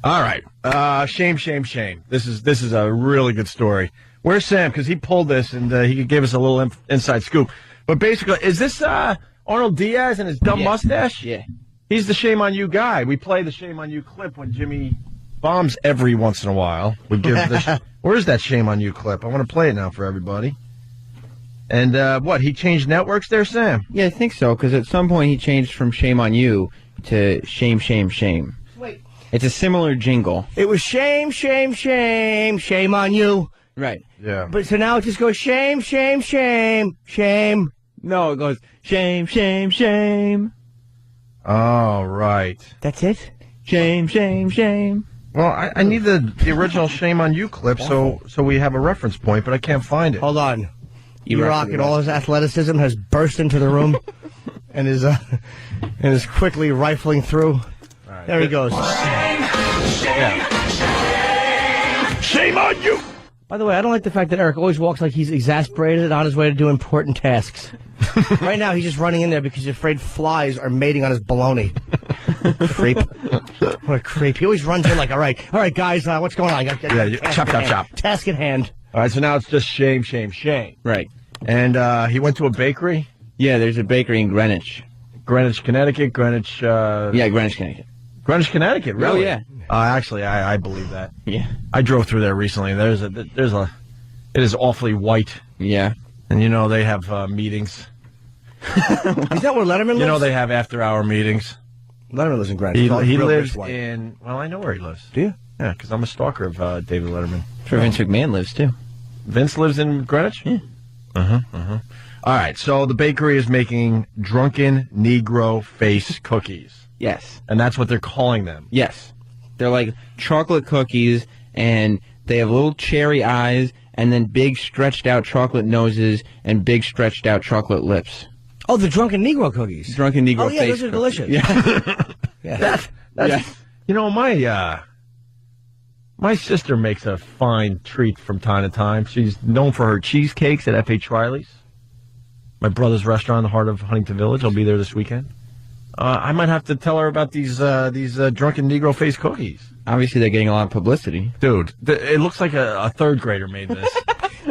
All right. Shame, shame, shame. This is a really good story. Where's Sam? Because he pulled this and he could give us a little inside scoop. But basically, is this Arnold Diaz and his dumb mustache? Yeah. He's the shame on you guy. We play the shame on you clip when Jimmy bombs every once in a while. We give where's that shame on you clip? I want to play it now for everybody. And what? He changed networks there, Sam? Yeah, I think so, because at some point he changed from Shame on You to Shame, Shame, Shame. Wait. It's a similar jingle. It was shame, shame, shame, shame on you. Right. Yeah. But so now it just goes shame, shame, shame, shame. No, it goes shame, shame, shame. Oh, right. That's it? Shame, shame, shame. Well, I need the original shame on you clip so we have a reference point, but I can't find it. Hold on. E-Rock and all his athleticism has burst into the room and is quickly rifling through. Right. There he goes. Shame on you! By the way, I don't like the fact that Eric always walks like he's exasperated on his way to do important tasks. Right now, he's just running in there because he's afraid flies are mating on his baloney. Creep. What a creep. He always runs in like, all right, guys, what's going on? Chop. Task at hand. All right, so now it's just shame, shame, shame. Right. And he went to a bakery? Yeah, there's a bakery in Greenwich. Greenwich, Connecticut, Greenwich... Yeah, Greenwich, Connecticut. Greenwich, Connecticut, really? Oh, yeah. Actually, I believe that. Yeah. I drove through there recently. It is awfully white. Yeah. And you know they have meetings. Is that where Letterman lives? You know they have after-hour meetings. Letterman lives in Greenwich. He lives in... Well, I know where he lives. Do you? Yeah, because I'm a stalker of David Letterman. That's where Vince McMahon lives, too. Vince lives in Greenwich? Yeah. All right, so the bakery is making drunken Negro face cookies. Yes. And that's what they're calling them. Yes. They're like chocolate cookies, and they have little cherry eyes, and then big stretched out chocolate noses, and big stretched out chocolate lips. Oh, the drunken Negro cookies. Drunken Negro face. Oh, yeah, those are delicious. Yeah. Yeah. That's You know, my sister makes a fine treat from time to time. She's known for her cheesecakes at F.H. Riley's. My brother's restaurant in the heart of Huntington Village. I'll be there this weekend. I might have to tell her about these drunken Negro face cookies. Obviously, they're getting a lot of publicity. Dude, it looks like a third grader made this.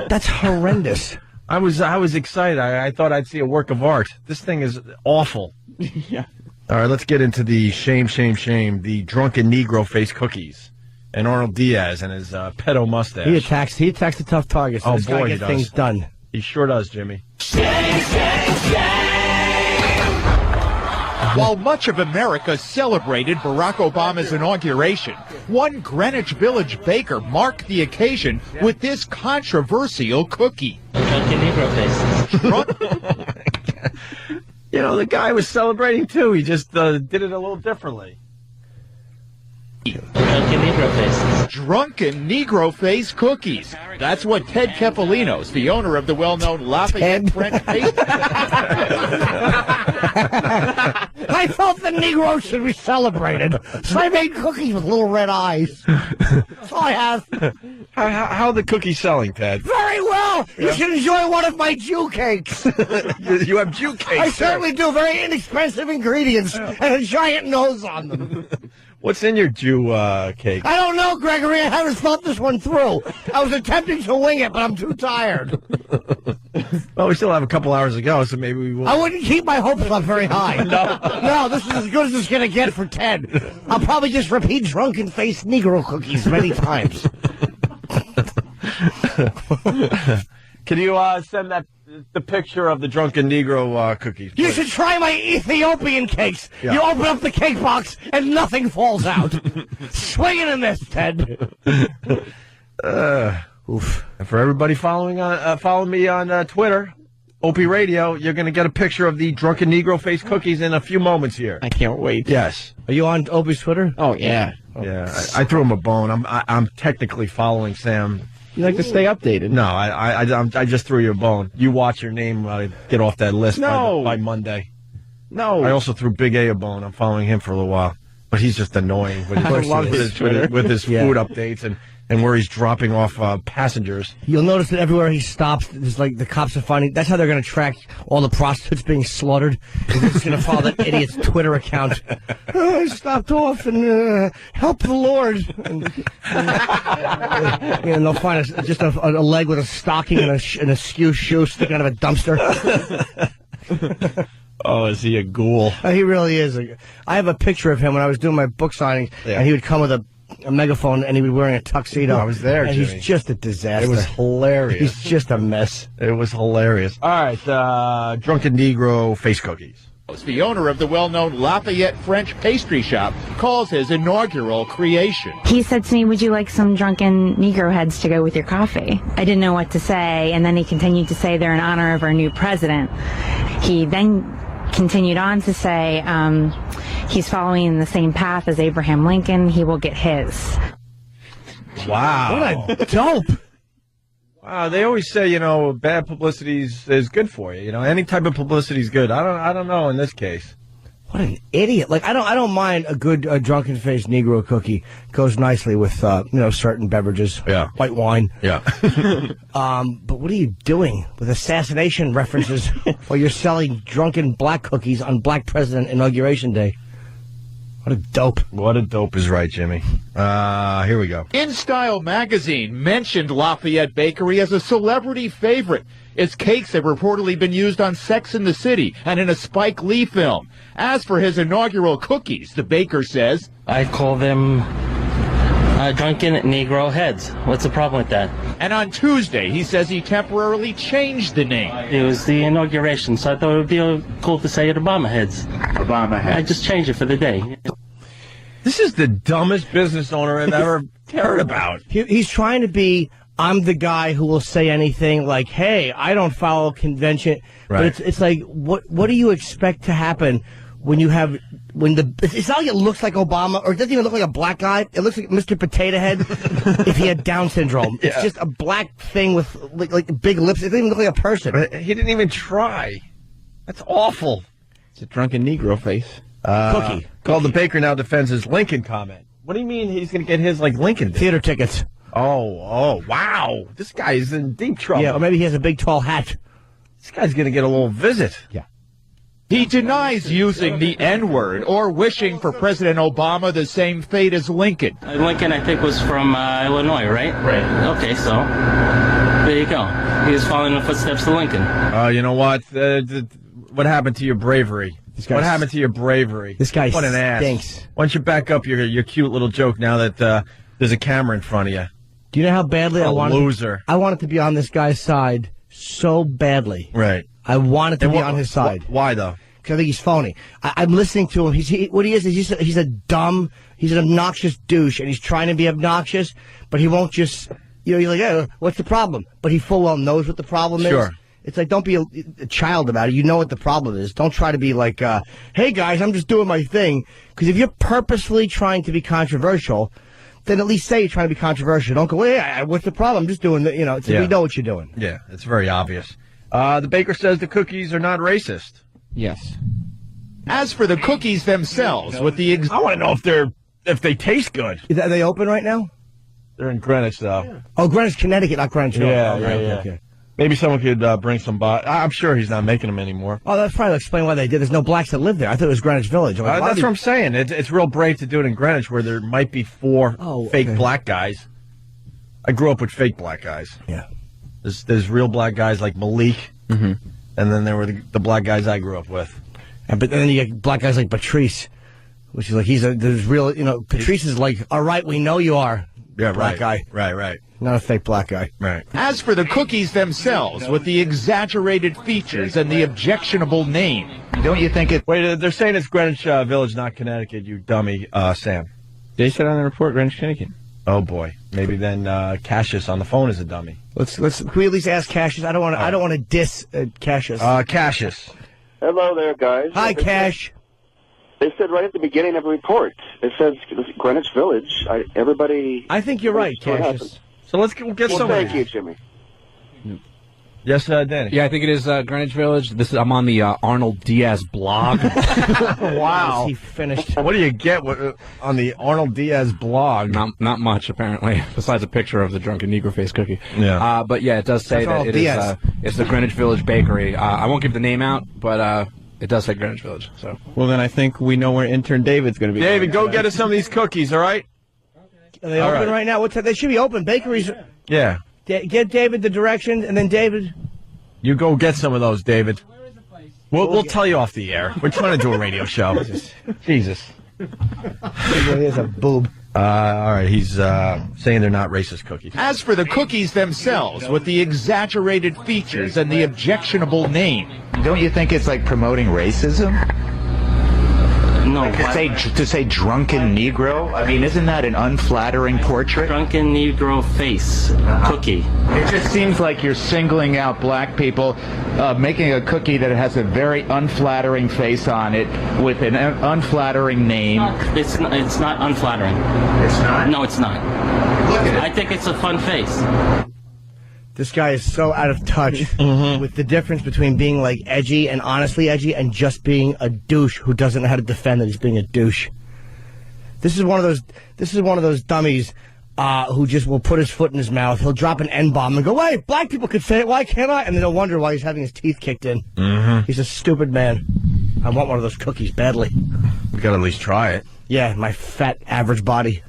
That's horrendous. I was excited. I thought I'd see a work of art. This thing is awful. Yeah. All right, let's get into the shame, the drunken Negro face cookies. And Arnold Diaz and his pedo mustache. He attacks the tough targets. So oh, this boy, guy gets things done. He sure does, Jimmy. Shame, shame, shame. While much of America celebrated Barack Obama's inauguration, one Greenwich Village baker marked the occasion with this controversial cookie. Drunken Negro faces. You know, the guy was celebrating, too. He just did it a little differently. Drunken Negro faces. Drunken Negro face cookies. That's what Ted Kefalinos, the owner of the well-known Lafayette French pastry. I felt the Negroes should be celebrated, so I made cookies with little red eyes. That's all I have. How are the cookies selling, Ted? Very well. You should enjoy one of my Jew cakes. You have Jew cakes. I certainly do. Very inexpensive ingredients and a giant nose on them. What's in your Jew cake? I don't know, Gregory. I haven't thought this one through. I was attempting to wing it, but I'm too tired. Well, we still have a couple hours to go, so maybe we will. I wouldn't keep my hopes up very high. No, this is as good as it's going to get for Ted. I'll probably just repeat drunken face Negro cookies many times. Can you send the picture of the drunken Negro cookies? You should try my Ethiopian cakes. Yeah. You open up the cake box and nothing falls out. Swing and a miss, Ted. Oof. And for everybody following me on Twitter, Opie Radio, you're going to get a picture of the drunken Negro face cookies in a few moments here. I can't wait. Yes. Are you on Opie's Twitter? Oh, yeah. Yeah. I threw him a bone. I'm technically following Sam. You like to stay updated. No, I just threw you a bone. You watch your name get off that list by Monday. No. I also threw Big A bone. I'm following him for a little while. But he's just annoying with his food updates and where he's dropping off passengers. You'll notice that everywhere he stops, there's like the cops are finding. That's how they're going to track all the prostitutes being slaughtered. They're just going to follow that idiot's Twitter account. I stopped off and help the Lord. And they'll find just a leg with a stocking and a skew shoe sticking out of a dumpster. Oh, is he a ghoul? He really is. I have a picture of him when I was doing my book signing, and he would come with a megaphone, and he was wearing a tuxedo. I was there, and Jimmy. he's just a disaster. It was hilarious. He's just a mess. It was hilarious. All right, Drunken Negro face cookies. The owner of the well-known Lafayette French pastry shop calls his inaugural creation. He said to me, would you like some drunken Negro heads to go with your coffee? I didn't know what to say, and then he continued to say they're in honor of our new president. He then continued on to say he's following the same path as Abraham Lincoln. He will get his. Wow. What a dope. Wow, they always say, bad publicity is good for you. Any type of publicity is good. I don't know in this case. What an idiot! Like I don't mind a good drunken-faced Negro cookie. Goes nicely with certain beverages. Yeah. White wine. Yeah. But what are you doing with assassination references while you're selling drunken black cookies on Black President Inauguration Day? What a dope. What a dope is right, Jimmy. Here we go. In Style magazine mentioned Lafayette Bakery as a celebrity favorite. Its cakes have reportedly been used on Sex and the City and in a Spike Lee film. As for his inaugural cookies, the baker says, I call them drunken Negro heads. What's the problem with that? and on Tuesday he says he temporarily changed the name. It was the inauguration, so I thought it would be cool to say it Obama heads. Obama heads. I just changed it for the day. This is the dumbest business owner I've ever heard about. He's trying to be, I'm the guy who will say anything like, hey, I don't follow convention. Right. But it's like, what do you expect to happen when you have, it's not like it looks like Obama, or it doesn't even look like a black guy. It looks like Mr. Potato Head if he had Down syndrome. Yeah. It's just a black thing with like big lips. It doesn't even look like a person. But he didn't even try. That's awful. It's a drunken Negro face. Cookie. Called the baker now defends his Lincoln comment. What do you mean he's going to get his like Lincoln did? Theater tickets. Oh, wow. This guy is in deep trouble. Yeah, or maybe he has a big tall hat. This guy's going to get a little visit. Yeah. He denies using the N-word or wishing for President Obama the same fate as Lincoln. Lincoln, I think, was from Illinois, right? Right. Okay, so there you go. He was following the footsteps of Lincoln. You know what? What happened to your bravery? What happened to your bravery? This guy what an stinks. ass. Why don't you back up your cute little joke now that there's a camera in front of you? Do you know how badly I wanted? Loser. I wanted to be on this guy's side so badly. Right. I wanted to be on his side. Why though? Because I think he's phony. I'm listening to him. What he is he's an obnoxious douche, and he's trying to be obnoxious, but he won't just. You're like, hey, what's the problem? But he full well knows what the problem is. Sure. It's like, don't be a child about it. You know what the problem is. Don't try to be like, hey, guys, I'm just doing my thing. Because if you're purposefully trying to be controversial, then at least say you're trying to be controversial. Don't go, hey, what's the problem? I'm just doing the, we know what you're doing. Yeah, it's very obvious. The baker says the cookies are not racist. Yes. As for the cookies themselves, with the I want to know if they taste good. Are they open right now? They're in Greenwich, though. Yeah. Oh, Greenwich, Connecticut, not Greenwich. Yeah, Okay. Maybe someone could bring some I'm sure he's not making them anymore. Oh, that's probably explain why they did. There's no blacks that live there. I thought it was Greenwich Village. That's what I'm saying. It's real brave to do it in Greenwich, where there might be four fake black guys. I grew up with fake black guys. Yeah. There's real black guys like Malik, and then there were the black guys I grew up with. But then you get black guys like Patrice, which is like there's real. Patrice is like, all right, we know you are. Yeah, black guy. Right. Not a fake black guy. Right. As for the cookies themselves, with the exaggerated features and the objectionable name, don't you think it... Wait, they're saying it's Greenwich Village, not Connecticut, you dummy, Sam. They said on the report Greenwich, Connecticut. Oh, boy. Maybe then Cassius on the phone is a dummy. Can we at least ask Cassius? I don't want to diss Cassius. Cassius. Hello there, guys. Hi, Cash. They said right at the beginning of the report, it says Greenwich Village. I think you're right, Cassius. So let's get some. Thank you, Jimmy. Yes, Danny. Yeah, I think it is Greenwich Village. I'm on the Arnold Diaz blog. Wow. He finished. What do you get on the Arnold Diaz blog? Not much, apparently, besides a picture of the drunken Negro face cookie. Yeah. But yeah, it does say That's that it's the Greenwich Village Bakery. I won't give the name out, but it does say Greenwich Village. So. Well, then I think we know where intern David's going to be. David, go get us some of these cookies, all right? Are they open right now? They should be open. Bakeries. Yeah. Get David the directions, and then David. You go get some of those, David. We'll tell you off the air. We're trying to do a radio show. Jesus. He really is a boob. All right, he's saying they're not racist cookies. As for the cookies themselves, with the exaggerated features and the objectionable name, don't you think it's like promoting racism? No. To say drunken Negro? I mean, isn't that an unflattering portrait? Drunken Negro face cookie. It just seems like you're singling out black people, making a cookie that has a very unflattering face on it with an unflattering name. It's not unflattering. It's not? No, it's not. Look at it. I think it's a fun face. This guy is so out of touch with the difference between being like edgy and honestly edgy and just being a douche who doesn't know how to defend that he's being a douche. This is one of those dummies who just will put his foot in his mouth. He'll drop an N-bomb and go, "Wait, black people could say it. Why can't I?" And then he'll wonder why he's having his teeth kicked in. He's a stupid man. I want one of those cookies badly. We got to at least try it. Yeah, my fat average body.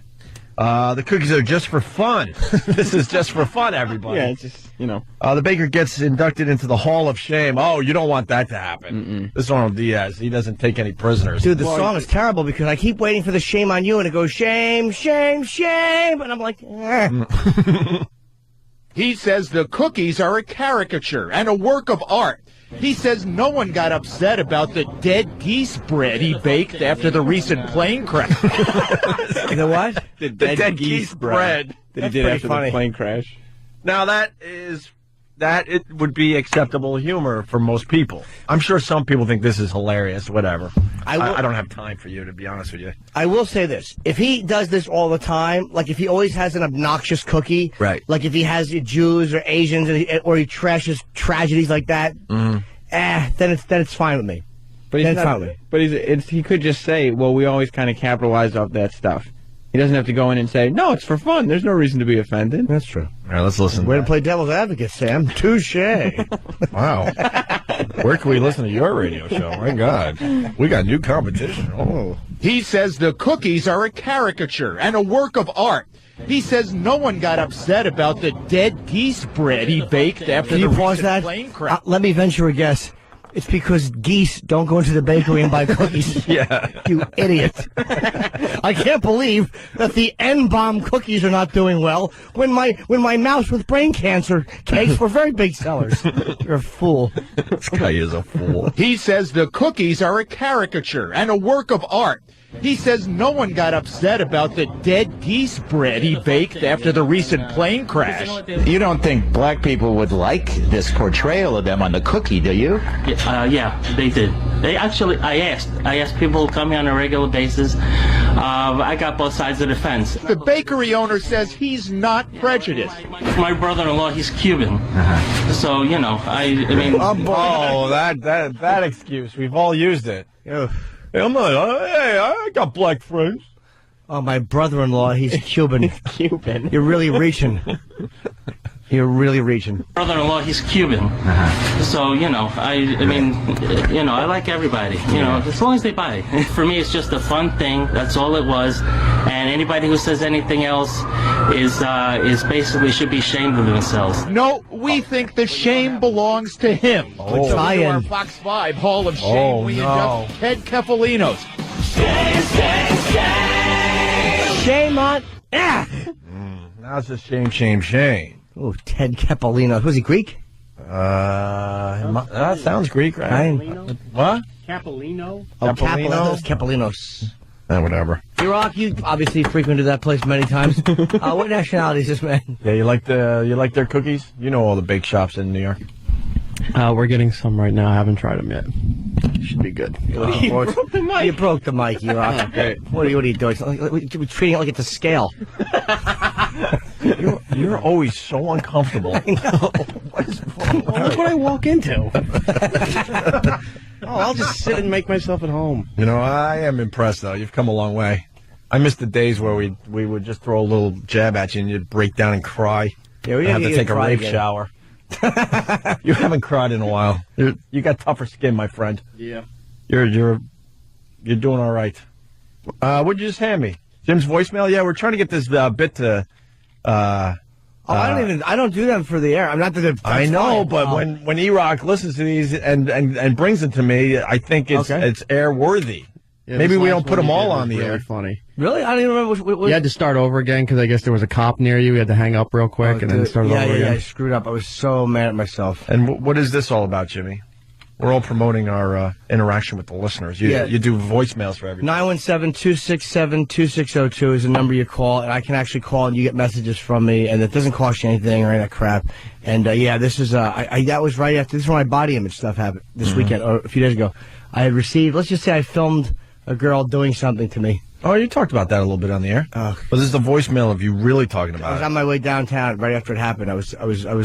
The cookies are just for fun. This is just for fun, everybody. Yeah, it's just, the baker gets inducted into the Hall of Shame. Oh, you don't want that to happen. This is Arnold Diaz. He doesn't take any prisoners. Dude, the song is terrible because I keep waiting for the shame on you, and it goes shame, shame, shame, and I'm like, He says the cookies are a caricature and a work of art. He says no one got upset about the dead geese bread he baked after the recent plane crash. The what? The dead geese bread. That That's he did pretty after funny. the plane crash. Now, it would be acceptable humor for most people. I'm sure some people think this is hilarious, whatever. I don't have time for you, to be honest with you. I will say this. If he does this all the time, like if he always has an obnoxious cookie, Right. like if he has Jews or Asians or he trashes tragedies like that, then it's fine with me. But he's That's not. fine. But he could just say, "Well, we always kind of capitalize off that stuff." He doesn't have to go in and say, "No, it's for fun. There's no reason to be offended." That's true. All right, let's listen. Way to play devil's advocate, Sam. Touche. Wow. Where can we listen to your radio show? My God. We got new competition. Oh. He says the cookies are a caricature and a work of art. He says no one got upset about the dead geese bread he baked after Can the you pause recent that? plane crash. Let me venture a guess. It's because geese don't go into the bakery and buy cookies. Yeah. You idiot. I can't believe that the N-bomb cookies are not doing well when my mouse with brain cancer cakes were very big sellers. You're a fool. This guy is a fool. He says the cookies are a caricature and a work of art. He says no one got upset about the dead geese bread he baked after the recent plane crash. You don't think black people would like this portrayal of them on the cookie, do you? Yeah, they did. They actually, I asked people who come here on a regular basis. I got both sides of the fence. The bakery owner says he's not prejudiced. My brother-in-law, he's Cuban, so I mean. Oh, that excuse. We've all used it. Hey, I got black friends. Oh, my brother-in-law, he's Cuban. Cuban. You're really reaching. You're really reaching. Brother-in-law, he's Cuban, so I mean, I like everybody, as long as they buy. For me, it's just a fun thing. That's all it was, and anybody who says anything else is basically should be ashamed of themselves. No, we think the shame belongs to him. So to our Fox 5 Hall of Shame, we induct Ted Kefalinos. Shame on. Now it's just shame. Oh, Ted Kefalinos. Was he Greek? That sounds Greek, right? What? Capellino. Oh, Capellino? Capellinos. Whatever. Rock, you obviously frequented that place many times. What nationality is this man? Yeah, you like their cookies? You know all the bake shops in New York. We're getting some right now. I haven't tried them yet. Should be good. You broke the mic. You broke the mic, you rock. What are you doing? We're treating it like it's a scale. You're always so uncomfortable. I know. Well, that's what I walk into. I'll just sit and make myself at home. You know, I am impressed, though. You've come a long way. I miss the days where we would just throw a little jab at you and you'd break down and cry. Yeah, we have to take a rape again. shower. You haven't cried in a while. You got tougher skin, my friend. Yeah. You're doing all right. What'd you just hand me? Jim's voicemail? Yeah, we're trying to get this bit to. I don't do them for the air. I'm not that. I know, but when E-Rock listens to these and brings it to me, I think it's airworthy. Yeah, maybe this we last don't put one them you all did on was the really air. Funny. Really? I don't even remember what You had to start over again because I guess there was a cop near you. You had to hang up real quick and then start over again. Yeah, I screwed up. I was so mad at myself. And what is this all about, Jimmy? We're all promoting our interaction with the listeners. You do voicemails for everything. 917-267-2602 is the number you call, and I can actually call and you get messages from me, and it doesn't cost you anything or any of that crap. And this is that was right after this is when my body image stuff happened this weekend or a few days ago. I had received. Let's just say I filmed a girl doing something to me. Oh, you talked about that a little bit on the air. But this is the voicemail of you really talking I about was it. on my way downtown right after it happened. I was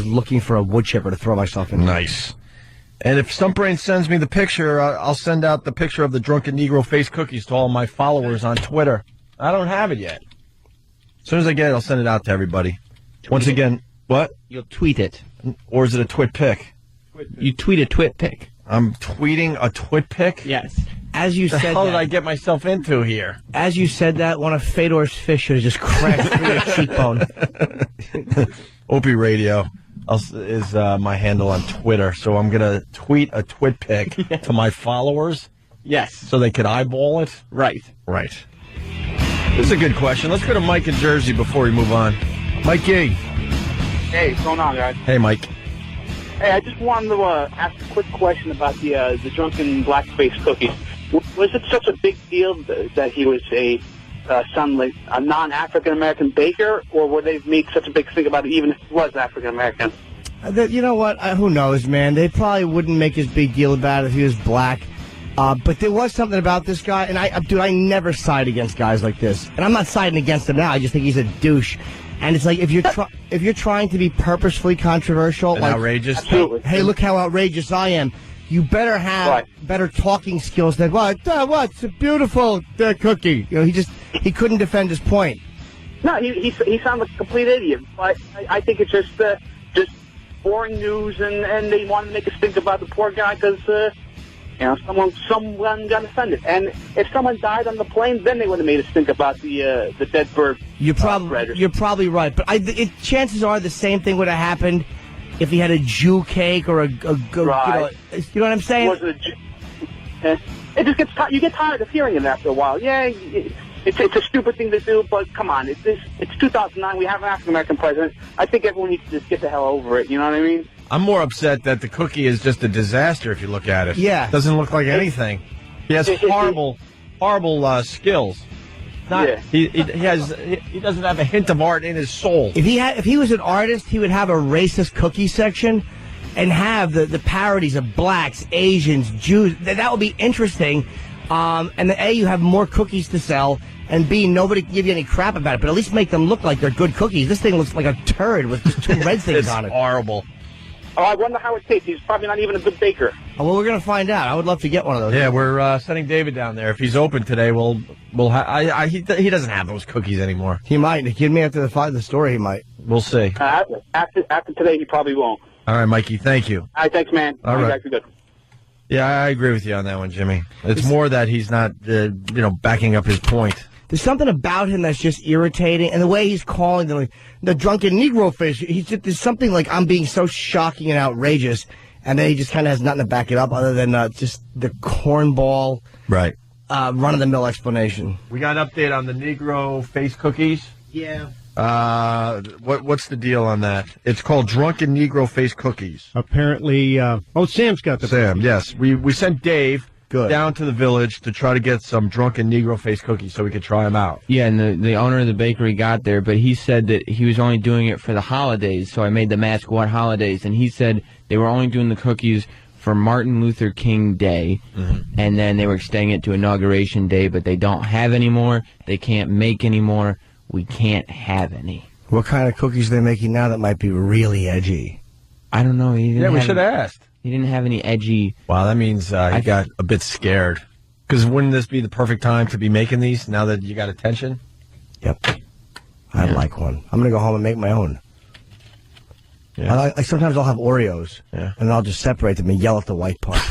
looking for a wood chipper to throw myself in. Nice. And if Stumpbrain sends me the picture, I'll send out the picture of the drunken Negro face cookies to all my followers on Twitter. I don't have it yet. As soon as I get it, I'll send it out to everybody. Once again, what? You'll tweet it. Or is it a twit pic? You tweet a twit pic. I'm tweeting a twit pic? Yes. As you What the said hell that, did I get myself into here? As you said that, one of Fedor's fish should have just crashed through your cheekbone. Opie Radio is my handle on Twitter, so I'm going to tweet a twit pic to my followers. Yes. So they could eyeball it? Right. Right. This is a good question. Let's go to Mike in Jersey before we move on. Mikey. Hey, what's going on, guys? Hey, Mike. Hey, I just wanted to ask a quick question about the drunken blackface cookies. Was it such a big deal that he was a non-African American baker, or would they make such a big thing about it even if he was African American? You know what? Who knows, man? They probably wouldn't make as big deal about it if he was black. But there was something about this guy, and I never side against guys like this. And I'm not siding against him now. I just think he's a douche. And it's like if you're trying to be purposefully controversial, And like outrageous. Absolutely. hey, look how outrageous I am. You better have better talking skills than what's a beautiful cookie. You know, he couldn't defend his point. No, he sounds like a complete idiot. But I think it's just boring news, and they wanted to make us think about the poor guy because someone got offended. And if someone died on the plane, then they would have made us think about the dead bird. You're probably right, but chances are the same thing would have happened if he had a Jew cake or a you know what I'm saying? It just gets you get tired of hearing it after a while. Yeah, it's a stupid thing to do, but come on, it's 2009. We have an African American president. I think everyone needs to just get the hell over it. You know what I mean? I'm more upset that the cookie is just a disaster if you look at it. Yeah. Doesn't look like anything. He has horrible skills. He doesn't have a hint of art in his soul. If he was an artist, he would have a racist cookie section and have the parodies of blacks, Asians, Jews. That would be interesting. And A, you have more cookies to sell, and B, nobody can give you any crap about it, but at least make them look like they're good cookies. This thing looks like a turd with just two red things on it. It's horrible. Oh, I wonder how it tastes. He's probably not even a good baker. Oh, well, we're going to find out. I would love to get one of those. Yeah, we're sending David down there. If he's open today, he doesn't have those cookies anymore. He might. Give me after the story, he might. We'll see. After today, he probably won't. All right, Mikey, thank you. All right, thanks, man. All right. You guys are good. Yeah, I agree with you on that one, Jimmy. It's more that he's not, backing up his point. There's something about him that's just irritating, and the way he's calling them, like, the drunken Negro fish. There's something like I'm being so shocking and outrageous, and then he just kind of has nothing to back it up other than just the cornball, right? Run-of-the-mill explanation. We got an update on the Negro face cookies. Yeah. What's the deal on that? It's called Drunken Negro Face Cookies. Apparently, Sam's got the Sam, yes. We sent Dave down to the village to try to get some Drunken Negro Face Cookies so we could try them out. Yeah, and the owner of the bakery got there, but he said that he was only doing it for the holidays, so I made them ask what holidays, and he said they were only doing the cookies for Martin Luther King Day, and then they were extending it to Inauguration Day, but they don't have any more, they can't make any more, we can't have any. What kind of cookies are they making now that might be really edgy? I don't know. Yeah, we should have asked. He didn't have any edgy. Wow, that means he got a bit scared. Because wouldn't this be the perfect time to be making these now that you got attention? Yep. I'd like one. I'm going to go home and make my own. Yeah. Sometimes I'll have Oreos, and I'll just separate them and yell at the white part.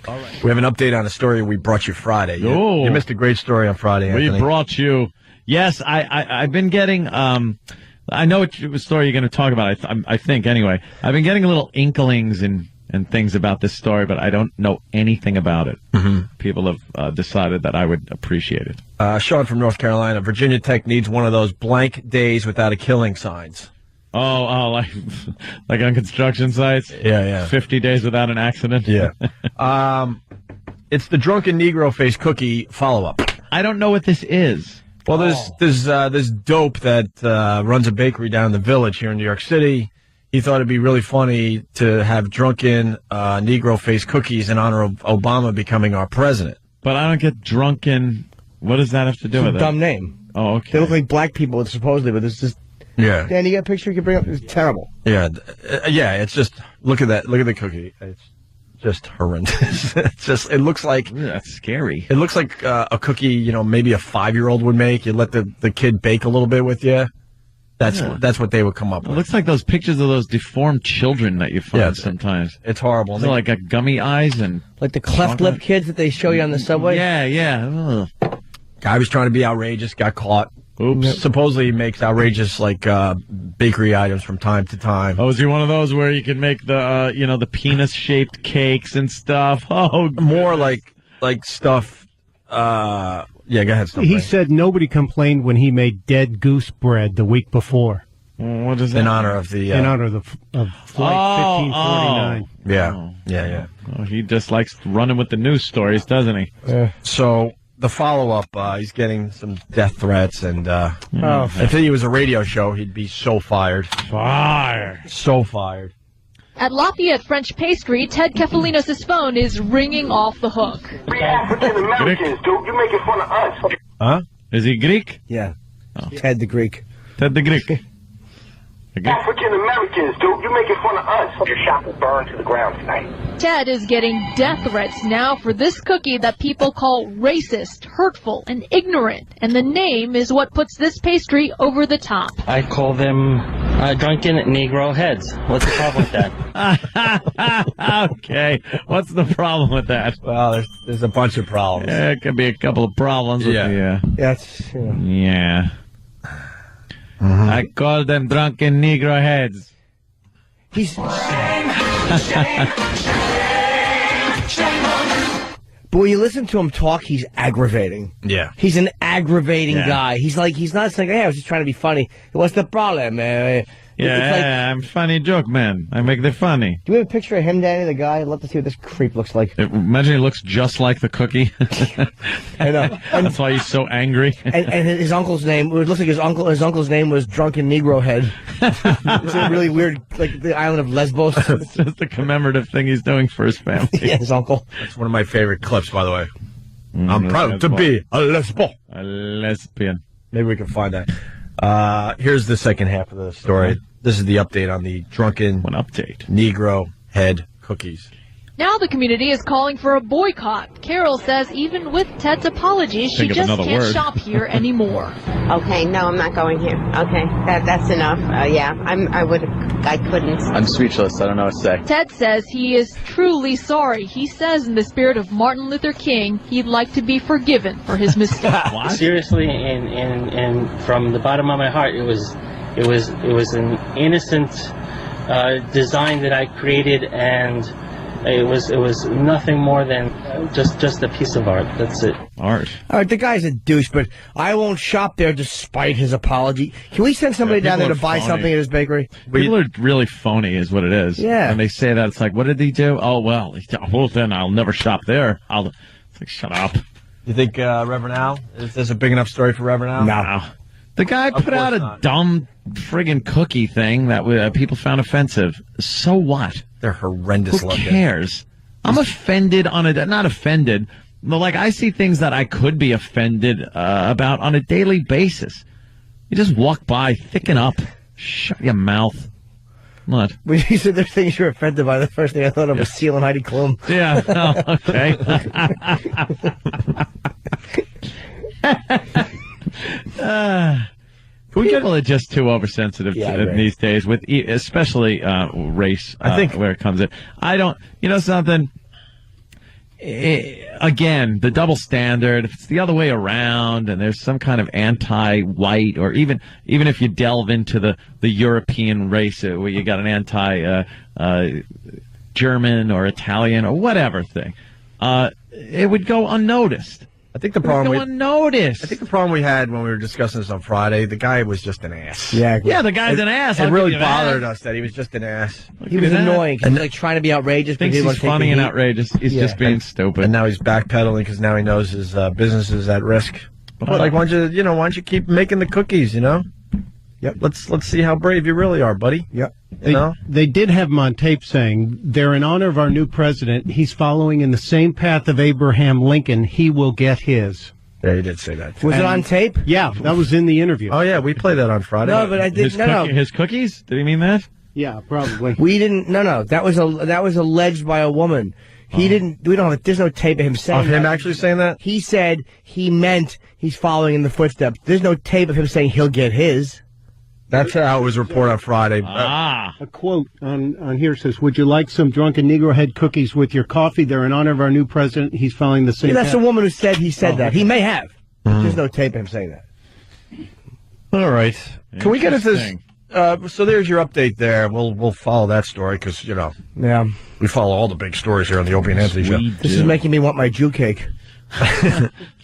All right. We have an update on a story we brought you Friday. You missed a great story on Friday, Anthony. We brought you. Yes, I've been getting. I know what story you're going to talk about. I think anyway. I've been getting little inklings and things about this story, but I don't know anything about it. Mm-hmm. People have decided that I would appreciate it. Sean from North Carolina. Virginia Tech needs one of those blank days without a killing signs. Oh, like on construction sites? Yeah. 50 days without an accident? Yeah. It's the drunken Negro face cookie follow-up. I don't know what this is. Well, there's this dope that runs a bakery down in the Village here in New York City. He thought it'd be really funny to have drunken Negro face cookies in honor of Obama becoming our president. But I don't get drunken. What does that have to do with it? Dumb name. Oh, okay. They look like black people, supposedly, but it's just... Yeah. Dan, you got a picture you can bring up? It's terrible. Yeah, it's just... Look at that. Look at the cookie. It's just horrendous. It looks like... Ooh, that's scary. It looks like a cookie, maybe a 5-year-old would make. You let the kid bake a little bit with you. That's what they would come up with. It looks like those pictures of those deformed children that you find sometimes. It's horrible. So like got gummy eyes and... Like the cleft lip kids that they show you on the subway? Yeah. Ugh. Guy was trying to be outrageous, got caught. Oops. Supposedly he makes outrageous, bakery items from time to time. Oh, is he one of those where you can make the, the penis-shaped cakes and stuff? Oh, more like stuff, yeah, go ahead. He said nobody complained when he made dead goose bread the week before. What is that? In honor of the... in honor of Flight 1549. Yeah. Oh, he just likes running with the news stories, doesn't he? So... The follow-up, he's getting some death threats, and if he was a radio show, he'd be so fired. So fired. At Lafayette French Pastry, Ted Kefalinos' phone is ringing off the hook. We African Americans, dude. You're making fun of us. Huh? Is he Greek? Yeah. Ted the Greek. Ted the Greek. African Americans, dude. You're making fun of us. Your shop will burn to the ground tonight. Ted is getting death threats now for this cookie that people call racist, hurtful, and ignorant. And the name is what puts this pastry over the top. I call them drunken Negro heads. What's the problem with that? Okay. What's the problem with that? Well, there's a bunch of problems. Yeah, it could be a couple of problems. Yeah. Yeah. Mm-hmm. I call them drunken Negro heads. But when you listen to him talk, he's aggravating. Yeah. He's an aggravating guy. He's not saying, hey, I was just trying to be funny. What's the problem? I'm funny joke, man. I make the funny. Do we have a picture of him, Danny, the guy? I'd love to see what this creep looks like. Imagine he looks just like the cookie. I know. That's why he's so angry. And his uncle's name, it looks like his uncle's name was Drunken Negro Head. It's a really weird, like the island of Lesbos. It's just a commemorative thing he's doing for his family. Yeah, his uncle. That's one of my favorite clips, by the way. I'm proud to be a lesbo. A lesbian. Maybe we can find that. Here's the second half of the story. This is the update on the drunken Negro head cookies. Now the community is calling for a boycott. Carol says even with Ted's apologies, she just can't shop here anymore. Okay, no, I'm not going here. Okay, that's enough. I couldn't. I'm speechless. I don't know what to say. Ted says he is truly sorry. He says in the spirit of Martin Luther King, he'd like to be forgiven for his mistake. Seriously, and from the bottom of my heart, it was an innocent design that I created, and it was nothing more than just a piece of art. That's it. Art. All right, the guy's a douche, but I won't shop there despite his apology. Can we send somebody down there to buy something at his bakery? People are really phony, is what it is. Yeah. And they say that, it's like, what did he do? Oh, well, then I'll never shop there. It's like, shut up. You think Reverend Al, is this a big enough story for Reverend Al? No. The guy put out a dumb friggin' cookie thing that people found offensive. So what? They're horrendous looking. Who cares? I'm offended on not offended, but like I see things that I could be offended about on a daily basis. You just walk by, thicken up, shut your mouth. What? When you said there's things you're offended by, the first thing I thought of was Seal and Heidi Klum. Yeah, oh, okay. People are just too oversensitive these days, with especially race. I think where it comes in. I don't. You know something. Again, the double standard. If it's the other way around, and there's some kind of anti-white, or even if you delve into the European race, where you got an anti-German or Italian or whatever thing, it would go unnoticed. I think the problem I think the problem we had when we were discussing this on Friday, the guy was just an ass. Yeah, the guy's an ass. It really bothered us that he was just an ass. He was annoying. He was like trying to be outrageous. Thinks he's funny and outrageous. He's just being stupid. And now he's backpedaling because now he knows his business is at risk. But like, why don't you keep making the cookies? You know. Yep. Let's see how brave you really are, buddy. Yep. They did have him on tape saying, they're in honor of our new president. He's following in the same path of Abraham Lincoln. He will get his. Yeah, he did say that. Was it on tape? Yeah, that was in the interview. Oh, yeah, we played that on Friday. No, but I did His cookies? Did he mean that? Yeah, probably. We didn't. No. That was alleged by a woman. He didn't. We don't have. There's no tape of him saying. Of him actually saying that? He said he meant he's following in the footsteps. There's no tape of him saying he'll get his. That's how it was reported on Friday. A quote on here says, "Would you like some drunken Negro head cookies with your coffee? They're in honor of our new president. He's following the same." Yeah, that's path." the woman who said he said that. He may have. There's no tape of him saying that. All right. Can we get into this? So there's your update there. We'll follow that story because, Yeah. we follow all the big stories here on the Opie and Anthony Show. This is making me want my Jew cake.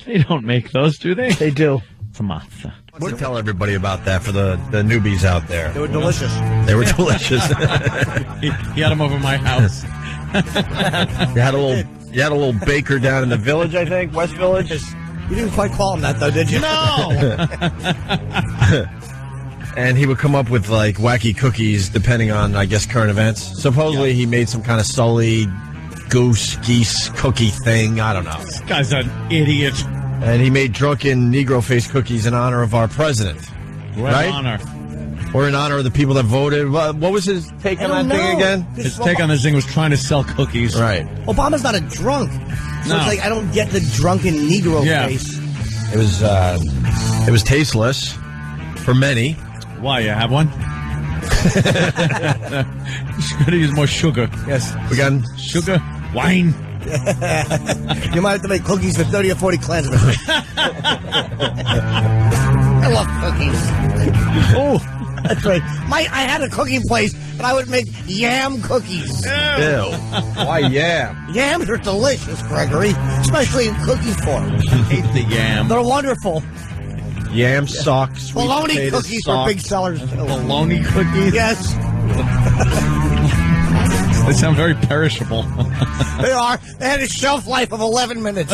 They don't make those, do they? They do. Tomato. Let's tell everybody about that for the newbies out there. They were delicious. They were delicious. He had them over my house. You had a little baker down in the village, I think, West Village. You didn't quite call him that, though, did you? No. And he would come up with like wacky cookies depending on, I guess, current events. Supposedly he made some kind of sully geese cookie thing. I don't know. This guy's an idiot. And he made drunken Negro-faced cookies in honor of our president. Right? Honor. Or in honor of the people that voted. What was his take on that thing again? His take on this thing was trying to sell cookies. Right. Obama's not a drunk. So it's like, I don't get the drunken Negro face. It was tasteless for many. Why, you have one? You gotta use more sugar. Yes. We got sugar, wine. You might have to make cookies for 30 or 40 Klansmen. I love cookies. Oh, that's right. I had a cooking place, but I would make yam cookies. Ew. Why yam? Yams are delicious, Gregory, especially in cookie form. I hate the yam. They're wonderful. Yam socks. Bologna cookies are big sellers. Bologna cookies? Yes. They sound very perishable. They are. They had a shelf life of 11 minutes.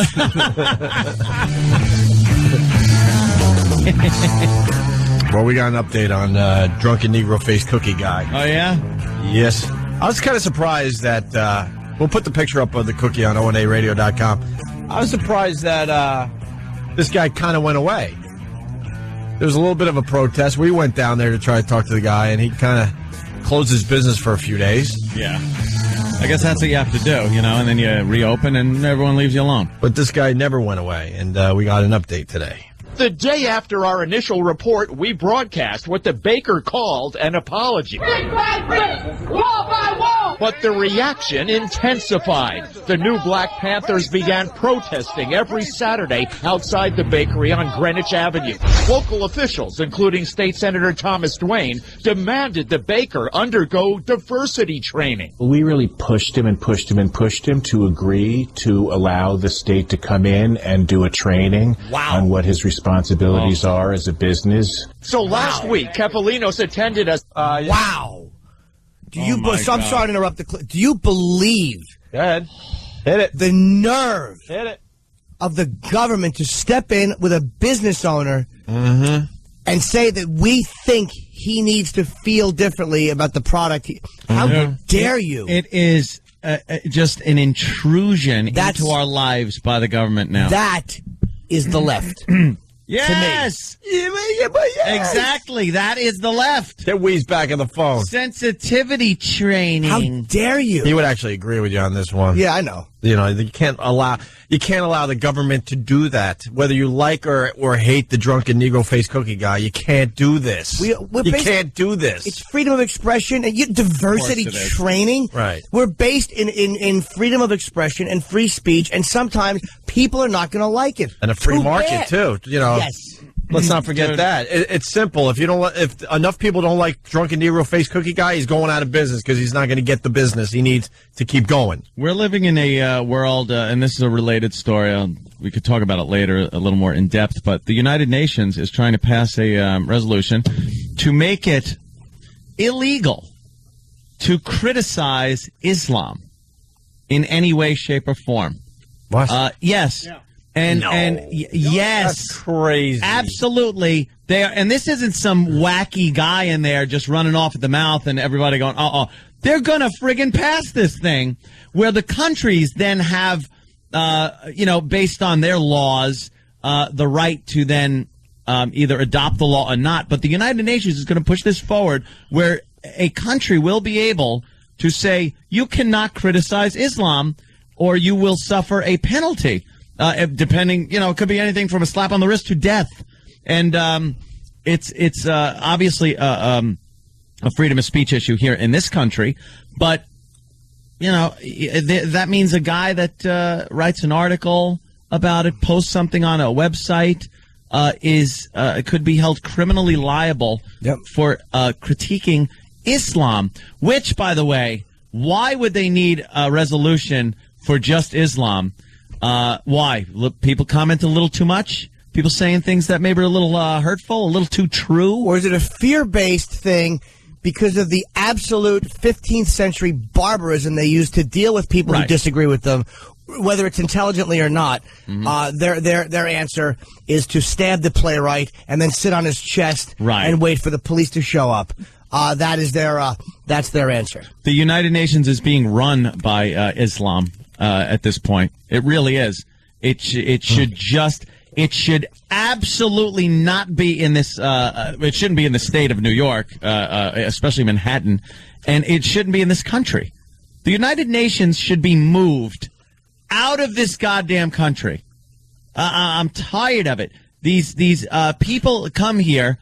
Well, we got an update on drunken Negro-faced cookie guy. Oh, yeah? Yes. I was kind of surprised that, we'll put the picture up of the cookie on onaradio.com. I was surprised that this guy kind of went away. There was a little bit of a protest. We went down there to try to talk to the guy, and he kind of closed his business for a few days. Yeah. I guess that's what you have to do, and then you reopen and everyone leaves you alone. But this guy never went away, and we got an update today. The day after our initial report, we broadcast what the baker called an apology. But the reaction intensified. The new Black Panthers began protesting every Saturday outside the bakery on Greenwich Avenue. Local officials, including State Senator Thomas Dwayne, demanded the baker undergo diversity training. We really pushed him to agree to allow the state to come in and do a training on what his responsibilities are as a business. So last week, Kefalinos attended a... Wow. I'm sorry to interrupt the clip. Do you believe? Go ahead. Hit it. The nerve. Hit it. Of the government to step in with a business owner and say that we think he needs to feel differently about the product. How dare you? It is just an intrusion into our lives by the government now. That is the left. Yes. Exactly. That is the left. Get Weeze back on the phone. Sensitivity training. How dare you? He would actually agree with you on this one. Yeah, I know. You know, you can't allow the government to do that. Whether you like or hate the drunken Negro-faced cookie guy, you can't do this. You can't do this. It's freedom of expression and diversity training. Right. We're based in freedom of expression and free speech, and sometimes people are not going to like it. And a free market bad. too. You know. Yes. Let's not forget that. It's simple. If enough people don't like drunken Negro-faced cookie guy, he's going out of business because he's not going to get the business. He needs to keep going. We're living in a world, and this is a related story. We could talk about it later a little more in depth, but the United Nations is trying to pass a resolution to make it illegal to criticize Islam in any way, shape, or form. What? Yes. Yeah. Yes, that's crazy. Absolutely, they are, and this isn't some wacky guy in there just running off at the mouth and everybody going, They're gonna friggin' pass this thing where the countries then have, based on their laws, the right to then either adopt the law or not. But the United Nations is going to push this forward where a country will be able to say you cannot criticize Islam or you will suffer a penalty. Depending, it could be anything from a slap on the wrist to death. And it's obviously a freedom of speech issue here in this country. But, that means a guy that writes an article about it, posts something on a website, could be held criminally liable for critiquing Islam. Which, by the way, why would they need a resolution for just Islam? Why? People comment a little too much? People saying things that maybe are a little hurtful, a little too true? Or is it a fear-based thing because of the absolute 15th century barbarism they use to deal with people who disagree with them, whether it's intelligently or not? Their answer is to stab the playwright and then sit on his chest and wait for the police to show up. That's their answer. The United Nations is being run by Islam. At this point, it really is. It should absolutely not be in this. It shouldn't be in the state of New York, especially Manhattan, and it shouldn't be in this country. The United Nations should be moved out of this goddamn country. I'm tired of it. These people come here,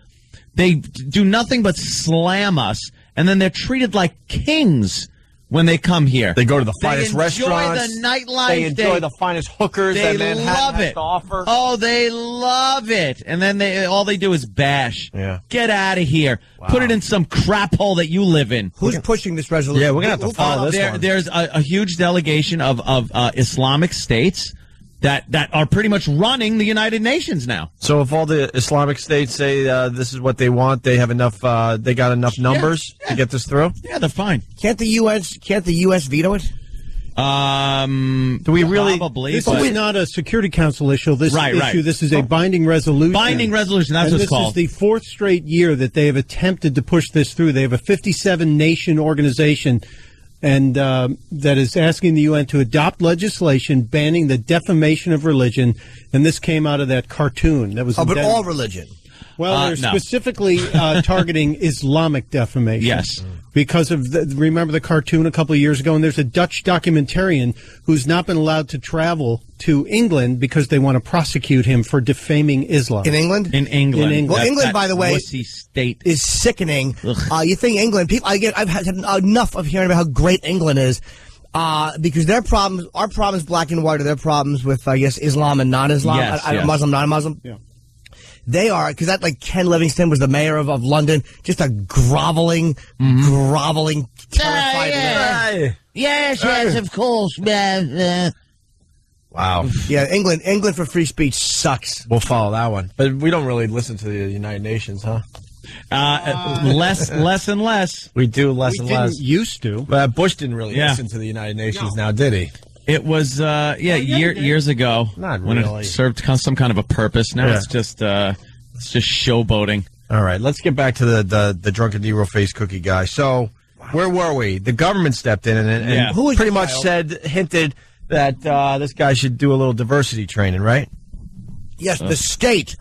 they do nothing but slam us, and then they're treated like kings. When they come here, they go to the finest restaurants. They enjoy the nightlife. They enjoy the finest hookers that Manhattan has to offer. Oh, they love it. And then all they do is bash. Yeah. Get out of here. Wow. Put it in some crap hole that you live in. Who's pushing this resolution? Yeah, we're going to have to follow this one. There's a huge delegation of Islamic states that are pretty much running the United Nations now. So if all the Islamic states say this is what they want, they have enough. They got enough numbers to get this through. Yeah, they're fine. Can't the U.S. veto it? Do we really? Probably. This is not a Security Council issue. This is a binding resolution. Binding resolution. That's what it's called. This is the fourth straight year that they have attempted to push this through. They have a 57-nation organization. And that is asking the UN to adopt legislation banning the defamation of religion. And this came out of that cartoon. That was but all religion. Well, they're specifically targeting Islamic defamation. Yes. Because of remember the cartoon a couple of years ago? And there's a Dutch documentarian who's not been allowed to travel to England because they want to prosecute him for defaming Islam. In England? In England. Well, England, by the way, state is sickening. You think England, I've had enough of hearing about how great England is. Because our problems, black and white, are their problems with, I guess, Islam and non-Islam, yes. Muslim, non-Muslim. Yeah. They are, because Ken Livingstone was the mayor of London, just a groveling, terrified. Yes, of course. Wow. Yeah, England for free speech sucks. We'll follow that one. But we don't really listen to the United Nations, huh? Less and less. We do less and less. Used to. But Bush didn't really listen to the United Nations now, did he? It was, years ago. Not when really. it served some kind of a purpose. Now it's just showboating. All right, let's get back to the drunken Negro-faced cookie guy. So, where were we? The government stepped in and pretty much hinted that this guy should do a little diversity training, right? Yes, the state.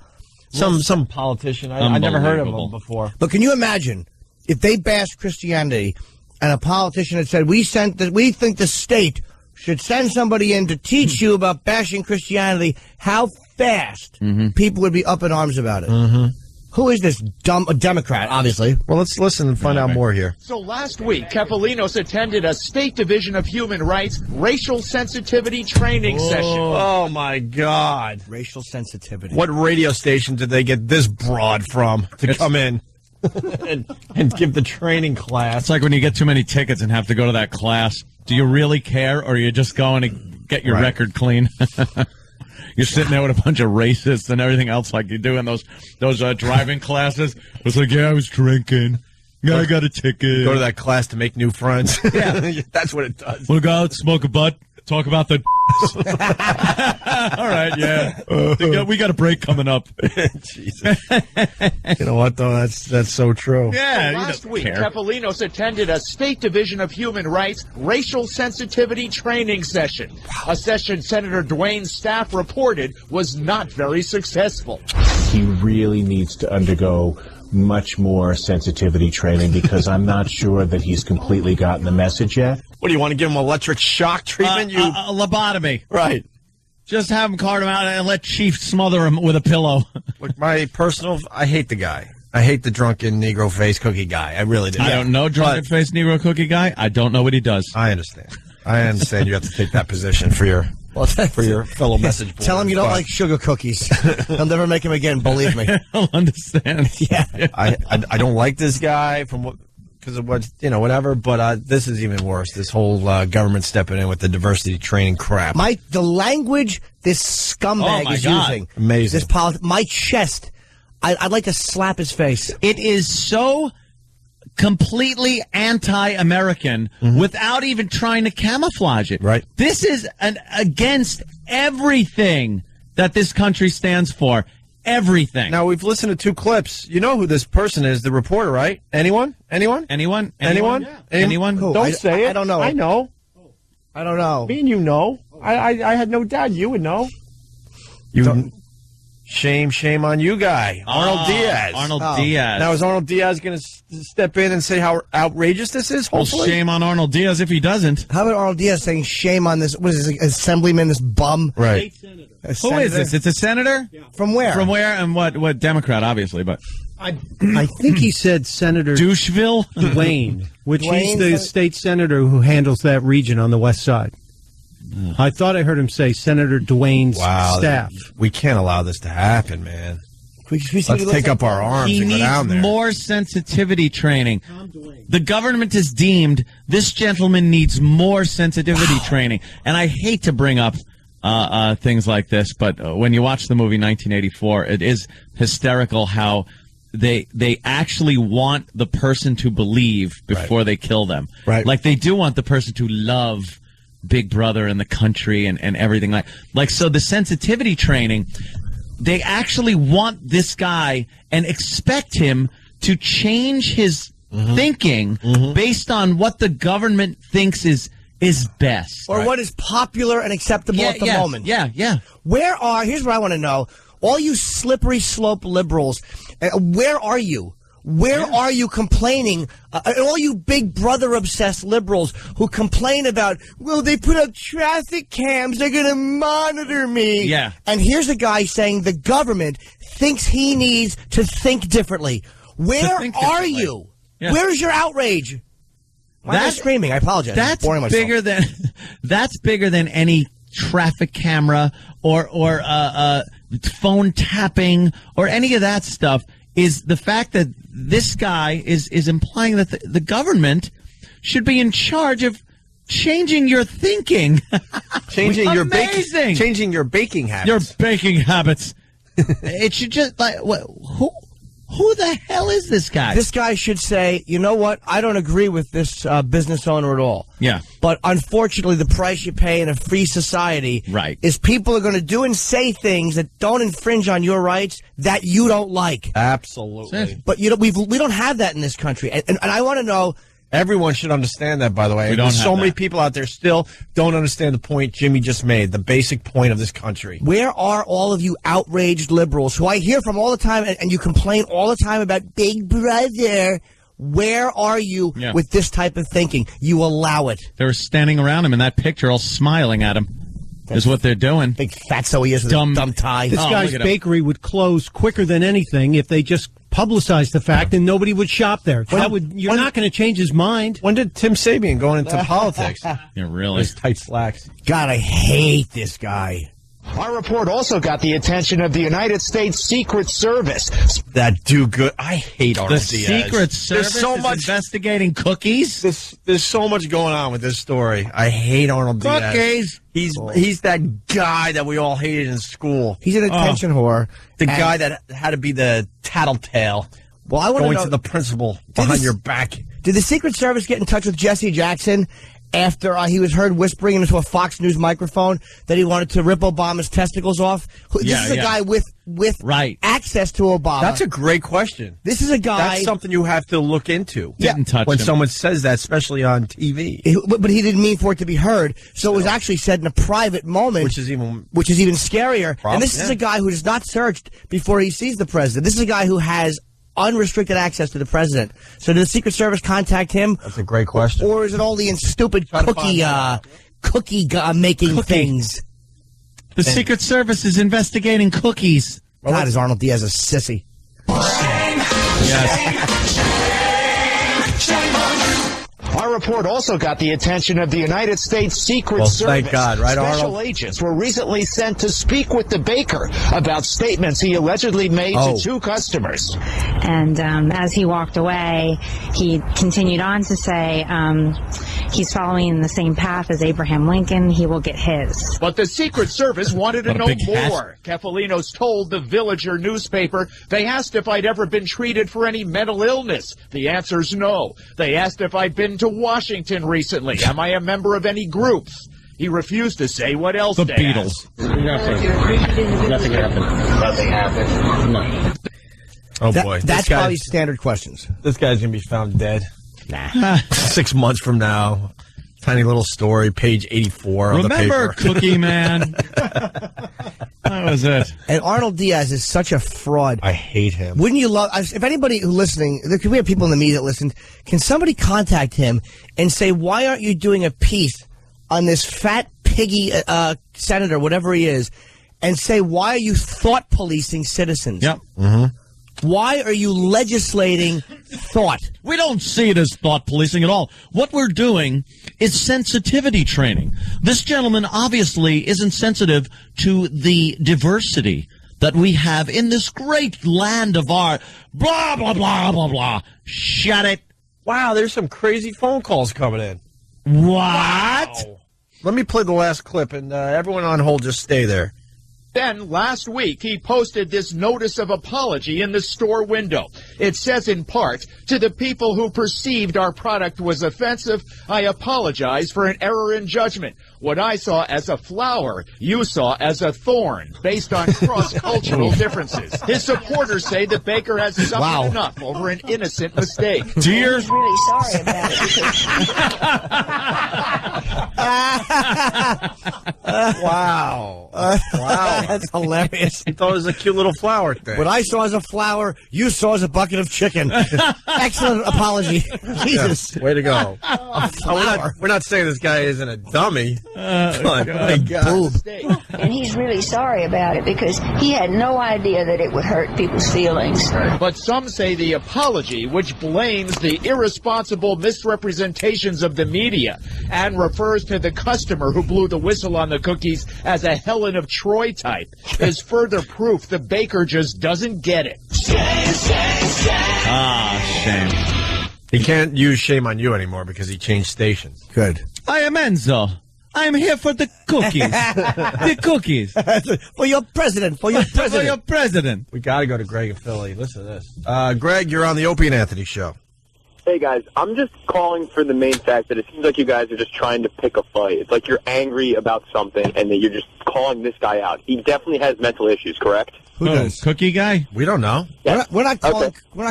Some politician. I never heard of him before. But can you imagine if they bashed Christianity and a politician had said, we think the state should send somebody in to teach you about bashing Christianity, how fast people would be up in arms about it. Who is this a Democrat, obviously? Well, let's listen and find out more here. So last week, Kefalinos attended a State Division of Human Rights racial sensitivity training session. Oh, my God. Racial sensitivity. What radio station did they get this broad from to come in and give the training class? It's like when you get too many tickets and have to go to that class. Do you really care, or are you just going to get your record clean? You're sitting there with a bunch of racists and everything else like you do in those driving classes. It's like, yeah, I was drinking. Yeah, I got a ticket. Go to that class to make new friends. Yeah. That's what it does. We'll go out, smoke a butt, talk about the all right, yeah. We got a break coming up. Jesus. You know what, though? That's so true. Yeah. Last week, Kefalinos attended a State Division of Human Rights racial sensitivity training session. A session Senator Duane's staff reported was not very successful. He really needs to undergo much more sensitivity training because I'm not sure that he's completely gotten the message yet. What, do you want to give him electric shock treatment? A lobotomy. Right. Just have him cart him out and let Chief smother him with a pillow. Look, I hate the guy. I hate the drunken Negro face cookie guy. I really do. I don't know drunken face Negro cookie guy. I don't know what he does. I understand. You have to take that position for your fellow message board. Tell him you don't like sugar cookies. He'll never make them again, believe me. I'll understand. Yeah. I don't like this guy because of what, whatever, but this is even worse. This whole government stepping in with the diversity training crap. The language this scumbag is using. Amazing. My chest, I'd like to slap his face. It is so completely anti-American without even trying to camouflage it. Right. This is against everything that this country stands for. Everything. Now, we've listened to 2 clips. You know who this person is, the reporter, right? Anyone? Anyone? Yeah. Anyone? Who? Don't say it. I don't know. I know. I don't know. Me and you know. I had no doubt you would know. Shame on you, guy. Arnold Diaz. Arnold Diaz. Now, is Arnold Diaz going to step in and say how outrageous this is, hopefully? Well, shame on Arnold Diaz if he doesn't. How about Arnold Diaz saying shame on this, what is this, assemblyman, this bum? Right. Who is this? It's a senator? Yeah. From where? From where and what Democrat, obviously, but... I think he said Senator Doucheville? Dwayne, which Dwayne, he's the state senator who handles that region on the west side. I thought I heard him say Senator Dwayne's staff. We can't allow this to happen, man. Let's take up our arms he and go down there. needs more sensitivity training. The government has deemed this gentleman needs more sensitivity training. And I hate to bring up things like this, but when you watch the movie 1984, it is hysterical how they actually want the person to believe before they kill them. Right. Like they do want the person to love Big Brother and the country and everything like so the sensitivity training, they actually want this guy and expect him to change his thinking based on what the government thinks is best. Or what is popular and acceptable at the moment. Yeah. Here's what I want to know. All you slippery slope liberals, where are you? Where are you complaining? All you Big Brother obsessed liberals who complain about, well, they put up traffic cams, they're going to monitor me. Yeah. And here's a guy saying the government thinks he needs to think differently. Where are you? Yeah. Where's your outrage? Why am I screaming? I apologize. That's I'm boring myself. That's bigger than any traffic camera or phone tapping or any of that stuff. Is the fact that this guy is implying that the government should be in charge of changing your thinking. Changing your baking habits. Your baking habits. It should just who the hell is this guy? This guy should say, you know what? I don't agree with this business owner at all. Yeah. But unfortunately, the price you pay in a free society is people are going to do and say things that don't infringe on your rights that you don't like. Absolutely. But we don't have that in this country. And I want to know, Everyone should understand that, by the way. We don't There's have so that. many people out there still don't understand the point Jimmy just made, the basic point of this country. Where are all of you outraged liberals who I hear from all the time and you complain all the time about Big Brother? Where are you with this type of thinking? You allow it. They were standing around him in that picture, all smiling at him. Is what they're doing. Big fatso he is with a dumb tie. This guy's bakery would close quicker than anything if they just publicized the fact and nobody would shop there. You're not going to change his mind. When did Tim Sabian go into politics? Yeah, really. His tight slacks. God, I hate this guy. Our report also got the attention of the United States Secret Service. That do good. I hate Arnold The Diaz. Secret Service There's so is much investigating cookies? There's so much going on with this story. I hate Arnold Diaz. Cookies. He's that guy that we all hated in school. He's an attention whore. The guy that had to be the tattletale. Well, I want going to know, to the principal behind your back. Did the Secret Service get in touch with Jesse Jackson after he was heard whispering into a Fox News microphone that he wanted to rip Obama's testicles off? This is a guy with access to Obama. That's a great question. This is a guy. That's something you have to look into. Didn't touch when him. someone says that, especially on TV. But he didn't mean for it to be heard, so it was actually said in a private moment, Which is even scarier. And this is a guy who is not searched before he sees the president. This is a guy who has unrestricted access to the president. So did the Secret Service contact him? That's a great question. Or is it only in stupid cookie making things? The Secret Service is investigating cookies. God, is Arnold Diaz a sissy? Our report also got the attention of the United States Secret Service. Thank God, right, Special Arnold? agents were recently sent to speak with the baker about statements he allegedly made to two customers. And as he walked away, he continued on to say he's following the same path as Abraham Lincoln. He will get his. But the Secret Service wanted to What a know big hat. more. Kefalinos told the Villager newspaper they asked if I'd ever been treated for any mental illness. The answer's no. They asked if I'd been to Washington recently. Am I a member of any groups? He refused to say what else The they Beatles. asked. Nothing happened. No. Oh, boy. That's probably standard questions. This guy's going to be found dead. Nah. 6 months from now. Tiny little story, page 84 of the paper. Remember Cookie Man? That was it. And Arnold Diaz is such a fraud. I hate him. Wouldn't you love, if anybody who's listening, we have people in the media that listen, can somebody contact him and say, why aren't you doing a piece on this fat piggy senator, whatever he is, and say, why are you thought policing citizens? Yep. Mm-hmm. Why are you legislating thought? We don't see it as thought policing at all. What we're doing is sensitivity training. This gentleman obviously isn't sensitive to the diversity that we have in this great land of our blah, blah, blah, blah, blah. Shut it. Wow, there's some crazy phone calls coming in. What? Wow. Let me play the last clip, and everyone on hold, just stay there. Then, last week, he posted this notice of apology in the store window. It says, in part, to the people who perceived our product was offensive, I apologize for an error in judgment. What I saw as a flower, you saw as a thorn, based on cross-cultural differences. His supporters say the baker has suffered enough over an innocent mistake. Dear... He's really sorry about it because... Wow. Wow. That's hilarious. I thought it was a cute little flower thing. What I saw as a flower, you saw as a bucket of chicken. Excellent apology. Jesus. Yeah, way to go. We're not saying this guy isn't a dummy. My God. And he's really sorry about it because he had no idea that it would hurt people's feelings. But some say the apology, which blames the irresponsible misrepresentations of the media and refers to the customer who blew the whistle on the cookies as a Helen of Troy type, is further proof the baker just doesn't get it. Shame. He can't use shame on you anymore because he changed stations. Good. I am Enzo. I am here for the cookies. The cookies. For your president. For your president. For your president. We got to go to Greg in Philly. Listen to this. Greg, you're on the Opie and Anthony show. Hey, guys, I'm just calling for the main fact that it seems like you guys are just trying to pick a fight. It's like you're angry about something, and that you're just calling this guy out. He definitely has mental issues, correct? Who does? Cookie guy? We don't know. We're not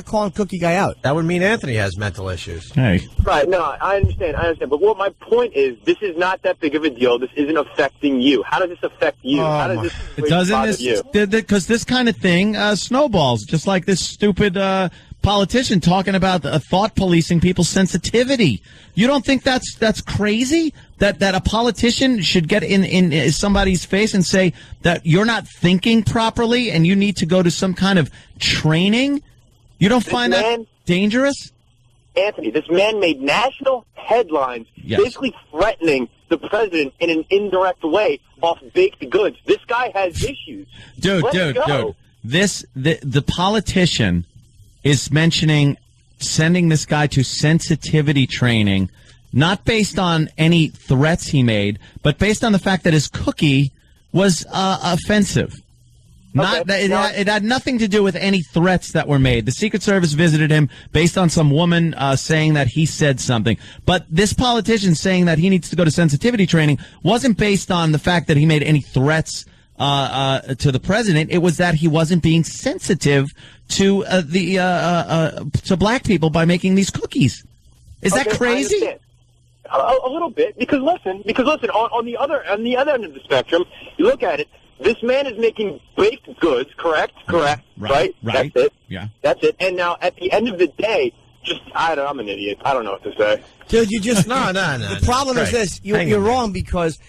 calling Cookie Guy out. That would mean Anthony has mental issues. Hey. Right, no, I understand. But what my point is, this is not that big of a deal. This isn't affecting you. How does this affect you? How does this It doesn't. bother you? Because this kind of thing snowballs, just like this stupid politician talking about thought policing people's sensitivity. You don't think that's crazy? That a politician should get in somebody's face and say that you're not thinking properly and you need to go to some kind of training? You don't find that dangerous? Anthony, this man made national headlines basically threatening the president in an indirect way off baked goods. This guy has issues. Dude. The politician is mentioning sending this guy to sensitivity training, not based on any threats he made, but based on the fact that his cookie was offensive. It had nothing to do with any threats that were made. The Secret Service visited him based on some woman saying that he said something. But this politician saying that he needs to go to sensitivity training wasn't based on the fact that he made any threats to the president. It was that he wasn't being sensitive to to black people by making these cookies. Is that crazy? A little bit, because listen, on the other end of the spectrum, you look at it. This man is making baked goods, correct? Right? That's it. Yeah. That's it. And now, at the end of the day, I'm an idiot. I don't know what to say. Dude, you just... No. The problem is this. You're wrong because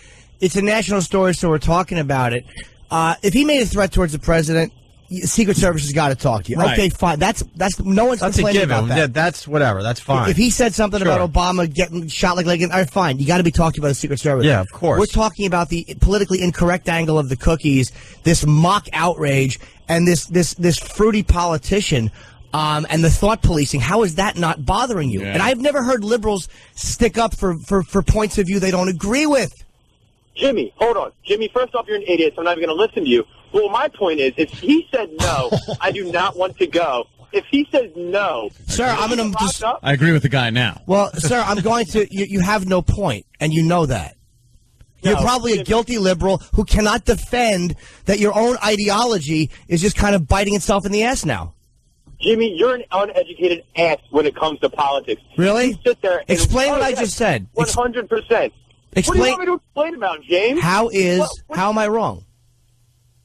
it's a national story, so we're talking about it. If he made a threat towards the president, Secret Service has got to talk to you. Right. Okay, fine. That's no one's complaining about that. Yeah, that's whatever. That's fine. If he said something about Obama getting shot like Lincoln, all right, fine. You got to be talking about the Secret Service. Yeah, of course. We're talking about the politically incorrect angle of the cookies, this mock outrage, and this fruity politician, and the thought policing. How is that not bothering you? Yeah. And I've never heard liberals stick up for points of view they don't agree with. Jimmy, hold on. Jimmy, first off, you're an idiot, so I'm not even going to listen to you. Well, my point is, if he said no, I do not want to go. If he says no, sir, I'm going to just... I agree with the guy now. Well, sir, I'm going to... You have no point, and you know that. You're probably a guilty liberal who cannot defend that your own ideology is just kind of biting itself in the ass now. Jimmy, you're an uneducated ass when it comes to politics. Really? You sit there and explain what I just said. 100%. What do you want me to explain about, James? How am I wrong?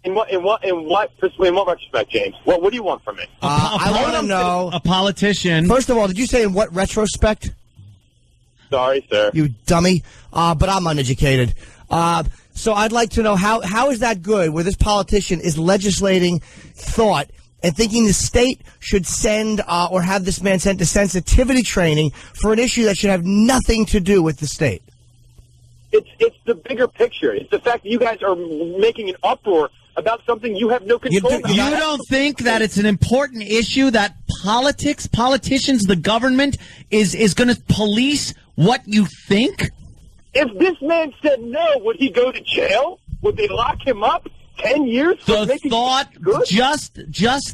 In what retrospect, James? What do you want from me? I want to know. A politician. First of all, did you say in what retrospect? Sorry, sir. You dummy. But I'm uneducated. So I'd like to know how is that good where this politician is legislating thought and thinking the state should send or have this man sent to sensitivity training for an issue that should have nothing to do with the state? It's the bigger picture. It's the fact that you guys are making an uproar about something you have no control about. You don't think that it's an important issue that politicians, the government, is going to police what you think? If this man said no, would he go to jail? Would they lock him up 10 years for making thought, good? just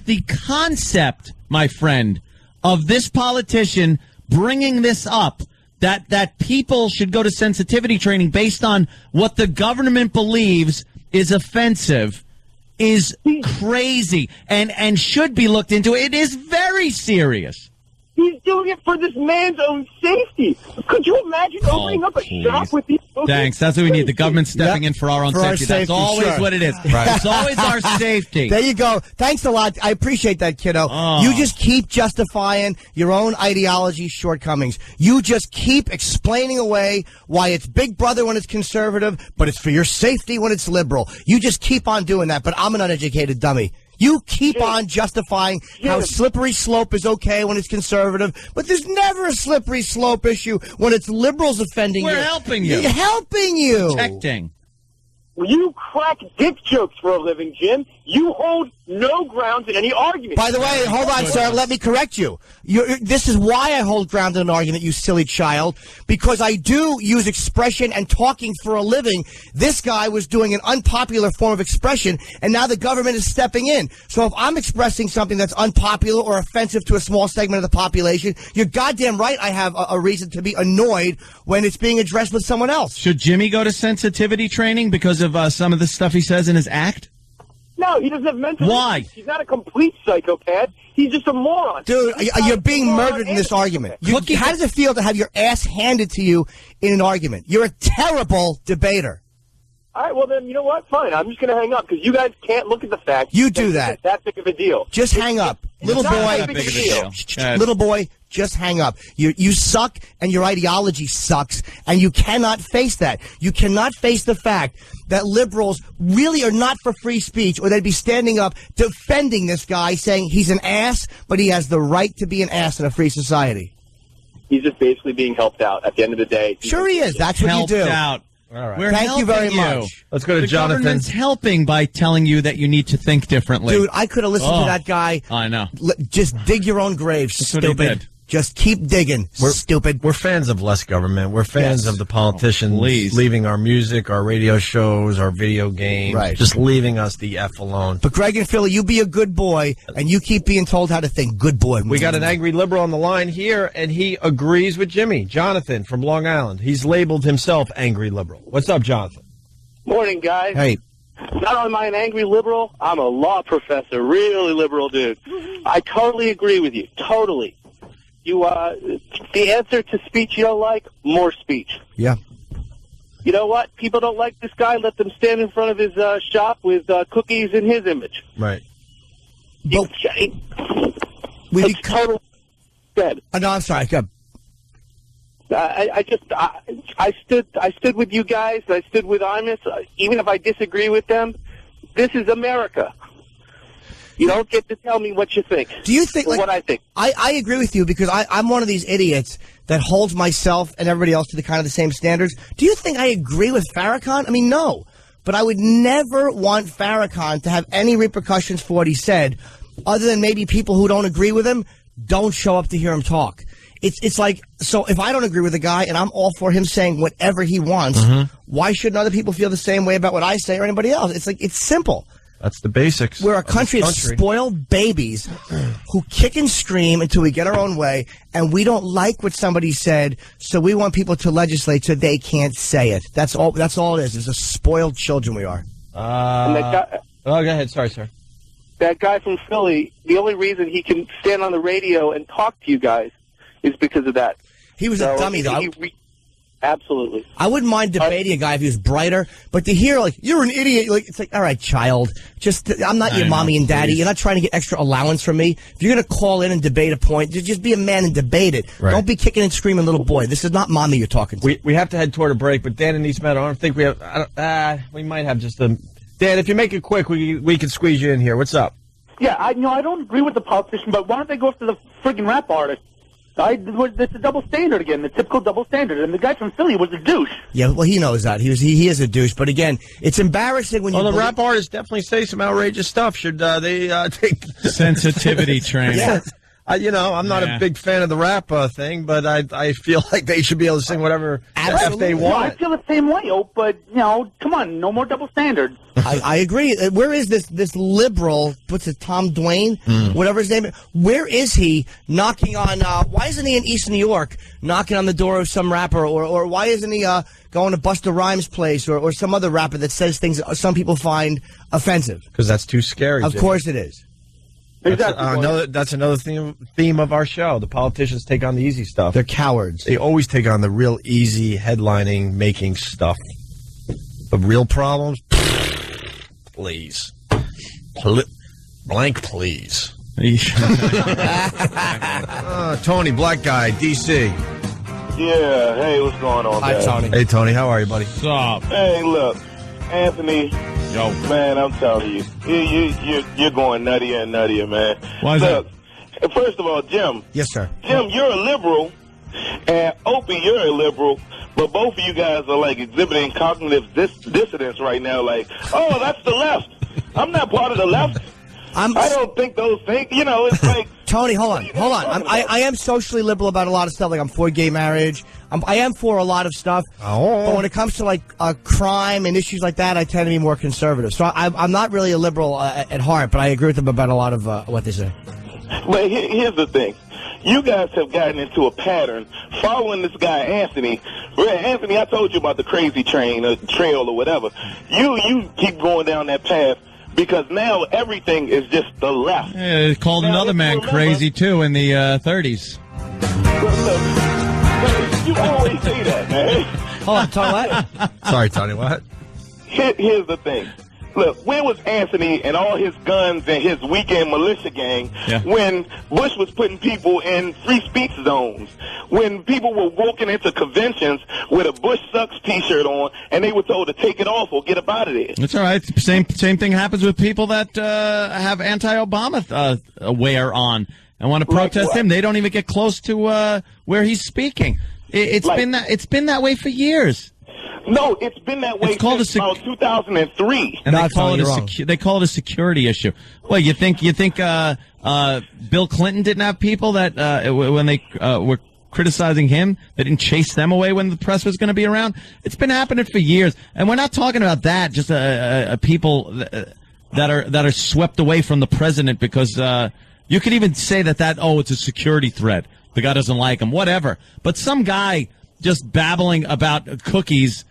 the concept, my friend, of this politician bringing this up, that people should go to sensitivity training based on what the government believes is offensive, is crazy and should be looked into. It is very serious. He's doing it for this man's own safety. Could you imagine opening up a shop with these folks? Thanks. That's what we need. The government stepping in for our own safety. That's always what it is. Right. It's always our safety. There you go. Thanks a lot. I appreciate that, kiddo. Oh. You just keep justifying your own ideology shortcomings. You just keep explaining away why it's Big Brother when it's conservative, but it's for your safety when it's liberal. You just keep on doing that, but I'm an uneducated dummy. You keep on justifying how slippery slope is okay when it's conservative, but there's never a slippery slope issue when it's liberals offending you. We're helping you. We're helping you. Protecting. You crack dick jokes for a living, Jim. You hold no grounds in any argument. By the way, hold on, sir. Let me correct you. This is why I hold ground in an argument, you silly child, because I do use expression and talking for a living. This guy was doing an unpopular form of expression, and now the government is stepping in. So if I'm expressing something that's unpopular or offensive to a small segment of the population, you're goddamn right I have a reason to be annoyed when it's being addressed with someone else. Should Jimmy go to sensitivity training because of some of the stuff he says in his act? No, he doesn't have mental Why? issues. He's not a complete psychopath. He's just a moron. Dude, you're being murdered in this argument. How does it feel to have your ass handed to you in an argument? You're a terrible debater. All right, well then, you know what? Fine, I'm just going to hang up because you guys can't look at the fact. You do that. It's that big of a deal. Just hang up. Little not boy, that big of a deal. little boy, just hang up. You suck, and your ideology sucks, and you cannot face that. You cannot face the fact that liberals really are not for free speech, or they'd be standing up defending this guy, saying he's an ass, but he has the right to be an ass in a free society. He's just basically being helped out at the end of the day. Sure he is. That's what you do. Helped out. All right. We're Thank you very helping much. Let's go to the Jonathan. government's helping by telling you that you need to think differently. Dude, I could have listened to that guy. I know. Just dig your own grave, That's what he stupid. did. Just keep digging, stupid. We're fans of less government. We're fans Yes. of the politicians please. leaving our music, our radio shows, our video games, Right. just leaving us the F alone. But Greg and Philly, you be a good boy, and you keep being told how to think. Good boy. We got an angry liberal on the line here, and he agrees with Jimmy. Jonathan from Long Island. He's labeled himself angry liberal. What's up, Jonathan? Morning, guys. Hey. Not only am I an angry liberal, I'm a law professor, really liberal dude. I totally agree with you, totally. You, the answer to speech you don't like, more speech. Yeah. You know what? People don't like this guy. Let them stand in front of his shop with cookies in his image. Right. But it's totally dead. No, I'm sorry. Go. I stood with you guys. I stood with Imus. Even if I disagree with them, this is America. You don't get to tell me what you think. Do you think, like, what I think? I agree with you because I'm one of these idiots that holds myself and everybody else to the kind of the same standards. Do you think I agree with Farrakhan? I mean, no. But I would never want Farrakhan to have any repercussions for what he said, other than maybe people who don't agree with him don't show up to hear him talk. It's like, so if I don't agree with a guy and I'm all for him saying whatever he wants, why shouldn't other people feel the same way about what I say or anybody else? It's like, it's simple. That's the basics. We're a country of spoiled babies who kick and scream until we get our own way, and we don't like what somebody said, so we want people to legislate so they can't say it. That's all it is. It's a spoiled children we are. And that guy, go ahead. Sorry, sir. That guy from Philly, the only reason he can stand on the radio and talk to you guys is because of that. He was a dummy, though. Absolutely. I wouldn't mind debating a guy if he was brighter, but to hear, like, you're an idiot, like, it's like, all right, child, I'm not your mommy and daddy. You're not trying to get extra allowance from me. If you're going to call in and debate a point, just be a man and debate it. Right. Don't be kicking and screaming, little boy. This is not mommy you're talking to. We have to head toward a break, but Dan and East Meadow, I don't think we have, we might have just a, Dan, if you make it quick, we can squeeze you in here. What's up? Yeah, I don't agree with the politician, but why don't they go after the friggin' rap artist? It's a double standard again, the typical double standard. And the guy from Philly was a douche. Yeah, well, he knows that. He is a douche. But again, it's embarrassing when you. Well, the rap artists definitely say some outrageous stuff. Should they take sensitivity training? Yeah. I'm not a big fan of the rap thing, but I feel like they should be able to sing whatever F they want. I feel the same way, but come on, no more double standard. I agree. Where is this liberal? What's it? Tom Dwayne, whatever his name is. Where is he knocking on? Why isn't he in East New York knocking on the door of some rapper, or why isn't he going to Busta Rhymes' place, or some other rapper that says things that some people find offensive? Because that's too scary. Of course it is. That's another theme of our show. The politicians take on the easy stuff. They're cowards. They always take on the real easy headlining making stuff. The real problems, please. Blank, please. Tony, black guy, D.C. Yeah, hey, what's going on, Hi, guys? Tony. Hey, Tony, how are you, buddy? What's up? Hey, look, Anthony. Yo. Man, I'm telling you, you're going nuttier and nuttier, man. Why is look, first of all, Jim. Yes, sir. Jim, you're a liberal, and Opie, you're a liberal, but both of you guys are, like, exhibiting cognitive dissidence right now. Like, oh, that's the left. I'm not part of the left. I don't think those things, it's like... Tony, hold on. I am socially liberal about a lot of stuff. Like, I'm for gay marriage. I am for a lot of stuff. But when it comes to, like, crime and issues like that, I tend to be more conservative. So I'm not really a liberal at heart, but I agree with them about a lot of what they say. But here's the thing. You guys have gotten into a pattern following this guy, Anthony. Anthony, I told you about the crazy trail or whatever. You keep going down that path because now everything is just the left. Yeah, they called Now, another if man you remember- crazy, too, in the 30s. Look, you always say that, man. Hold on, Tony, what? Sorry, Tony, what? Here's the thing. Look, where was Anthony and all his guns and his weekend militia gang when Bush was putting people in free speech zones? When people were walking into conventions with a Bush sucks T-shirt on and they were told to take it off or get up out of there? That's all right. Same thing happens with people that have anti-Obama wear on and want to protest him. They don't even get close to where he's speaking. It's been that way for years. No, it's been that way since about 2003. And they call it a security issue. Well, you think Bill Clinton didn't have people that when they were criticizing him, they didn't chase them away when the press was going to be around? It's been happening for years, and we're not talking about that. Just people that are swept away from the president because you could even say that it's a security threat. The guy doesn't like him, whatever. But some guy just babbling about cookies.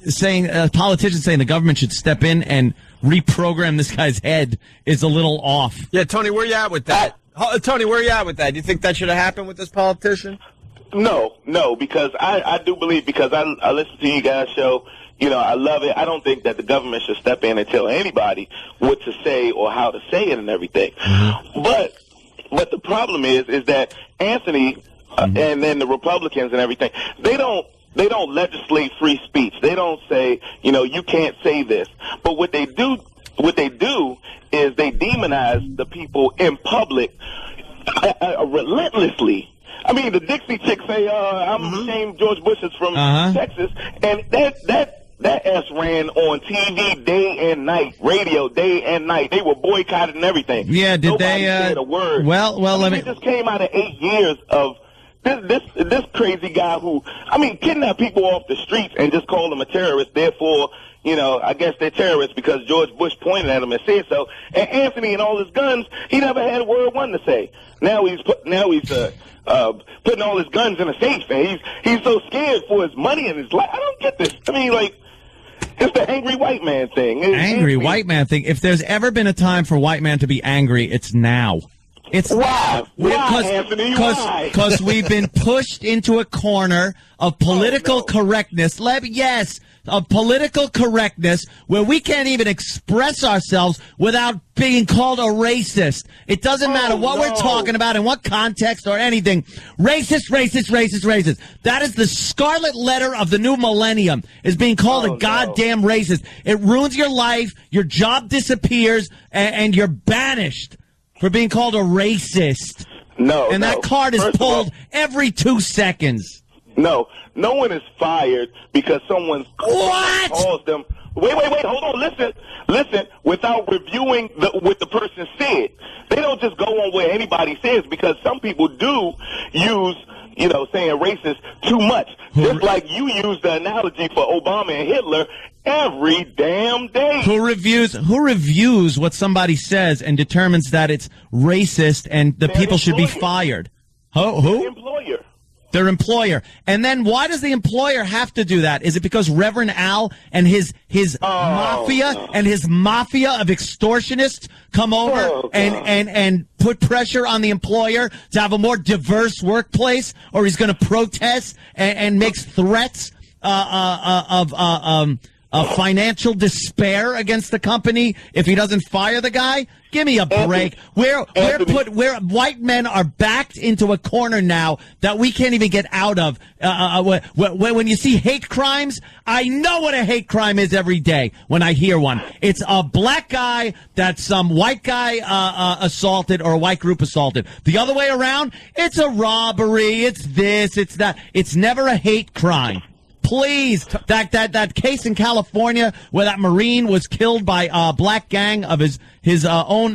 Saying politicians saying the government should step in and reprogram this guy's head is a little off. Yeah, Tony, where you at with that? Tony, where you at with that? Do you think that should have happened with this politician? No, because I do believe, because I listen to you guys' show. You know, I love it. I don't think that the government should step in and tell anybody what to say or how to say it and everything. Mm-hmm. But the problem is that Anthony and then the Republicans and everything, they don't legislate free speech. They don't say, you can't say this. But what they do is they demonize the people in public relentlessly. I mean, the Dixie chicks say, I'm ashamed George Bush is from Texas. And that S ran on TV day and night, radio day and night. They were boycotted and everything. Yeah, did Nobody they? said a word. Well, it just came out of 8 years of this crazy guy who, kidnap people off the streets and just call them a terrorist. Therefore, I guess they're terrorists because George Bush pointed at them and said so. And Anthony and all his guns, he never had a word one to say. Now he's putting all his guns in a safe, and he's so scared for his money and his life. I don't get this. It's the angry white man thing. Angry white man thing. If there's ever been a time for white man to be angry, it's now. It's why, Anthony? Why? Because we've been pushed into a corner of political correctness. Of political correctness where we can't even express ourselves without being called a racist. It doesn't matter what we're talking about, in what context or anything. Racist, racist, racist, racist. That is the scarlet letter of the new millennium, is being called a goddamn racist. It ruins your life, your job disappears, and you're banished for being called a racist. That card is pulled every 2 seconds. No one is fired because someone calls them. Wait, hold on, listen, without reviewing what the person said. They don't just go on where anybody says, because some people do use, saying racist too much. Just like you use the analogy for Obama and Hitler every damn day. Who reviews what somebody says and determines that it's racist and the people should be fired? Who? Employer. Their employer. And then why does the employer have to do that? Is it because Reverend Al and his mafia and his mafia of extortionists come over and put pressure on the employer to have a more diverse workplace, or he's going to protest and makes threats of financial despair against the company if he doesn't fire the guy? Give me a break. Where white men are backed into a corner now that we can't even get out of. When you see hate crimes, I know what a hate crime is every day when I hear one. It's a black guy that some white guy assaulted, or a white group assaulted. The other way around, it's a robbery, it's this, it's that. It's never a hate crime. Please, that case in California where that Marine was killed by a black gang of his own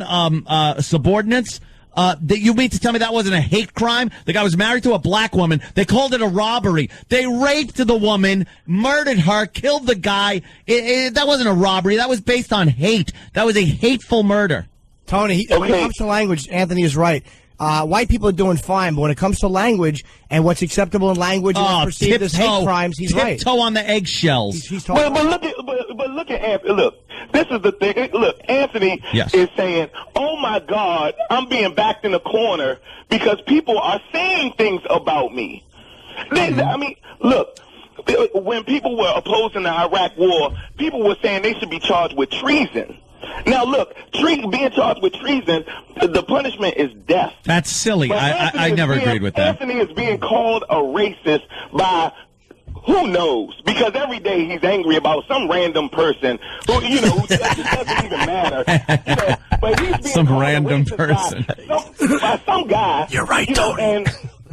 subordinates. You mean to tell me that wasn't a hate crime? The guy was married to a black woman. They called it a robbery. They raped the woman, murdered her, killed the guy. That wasn't a robbery. That was based on hate. That was a hateful murder. Tony, when it comes to language, Anthony is right. white people are doing fine, but when it comes to language and what's acceptable in language and what's perceived as hate crimes, he's right. Tiptoe on the eggshells. He's But look at Anthony. Look, this is the thing. Look, Anthony is saying, "Oh my God, I'm being backed in the corner because people are saying things about me." I mean, look. When people were opposing the Iraq War, people were saying they should be charged with treason. Now, look, being charged with treason, the punishment is death. That's silly. I never agreed with that. Anthony is being called a racist by who knows? Because every day he's angry about some random person who, who doesn't even matter. But he's being some random person. By some guy. You're right, Tony.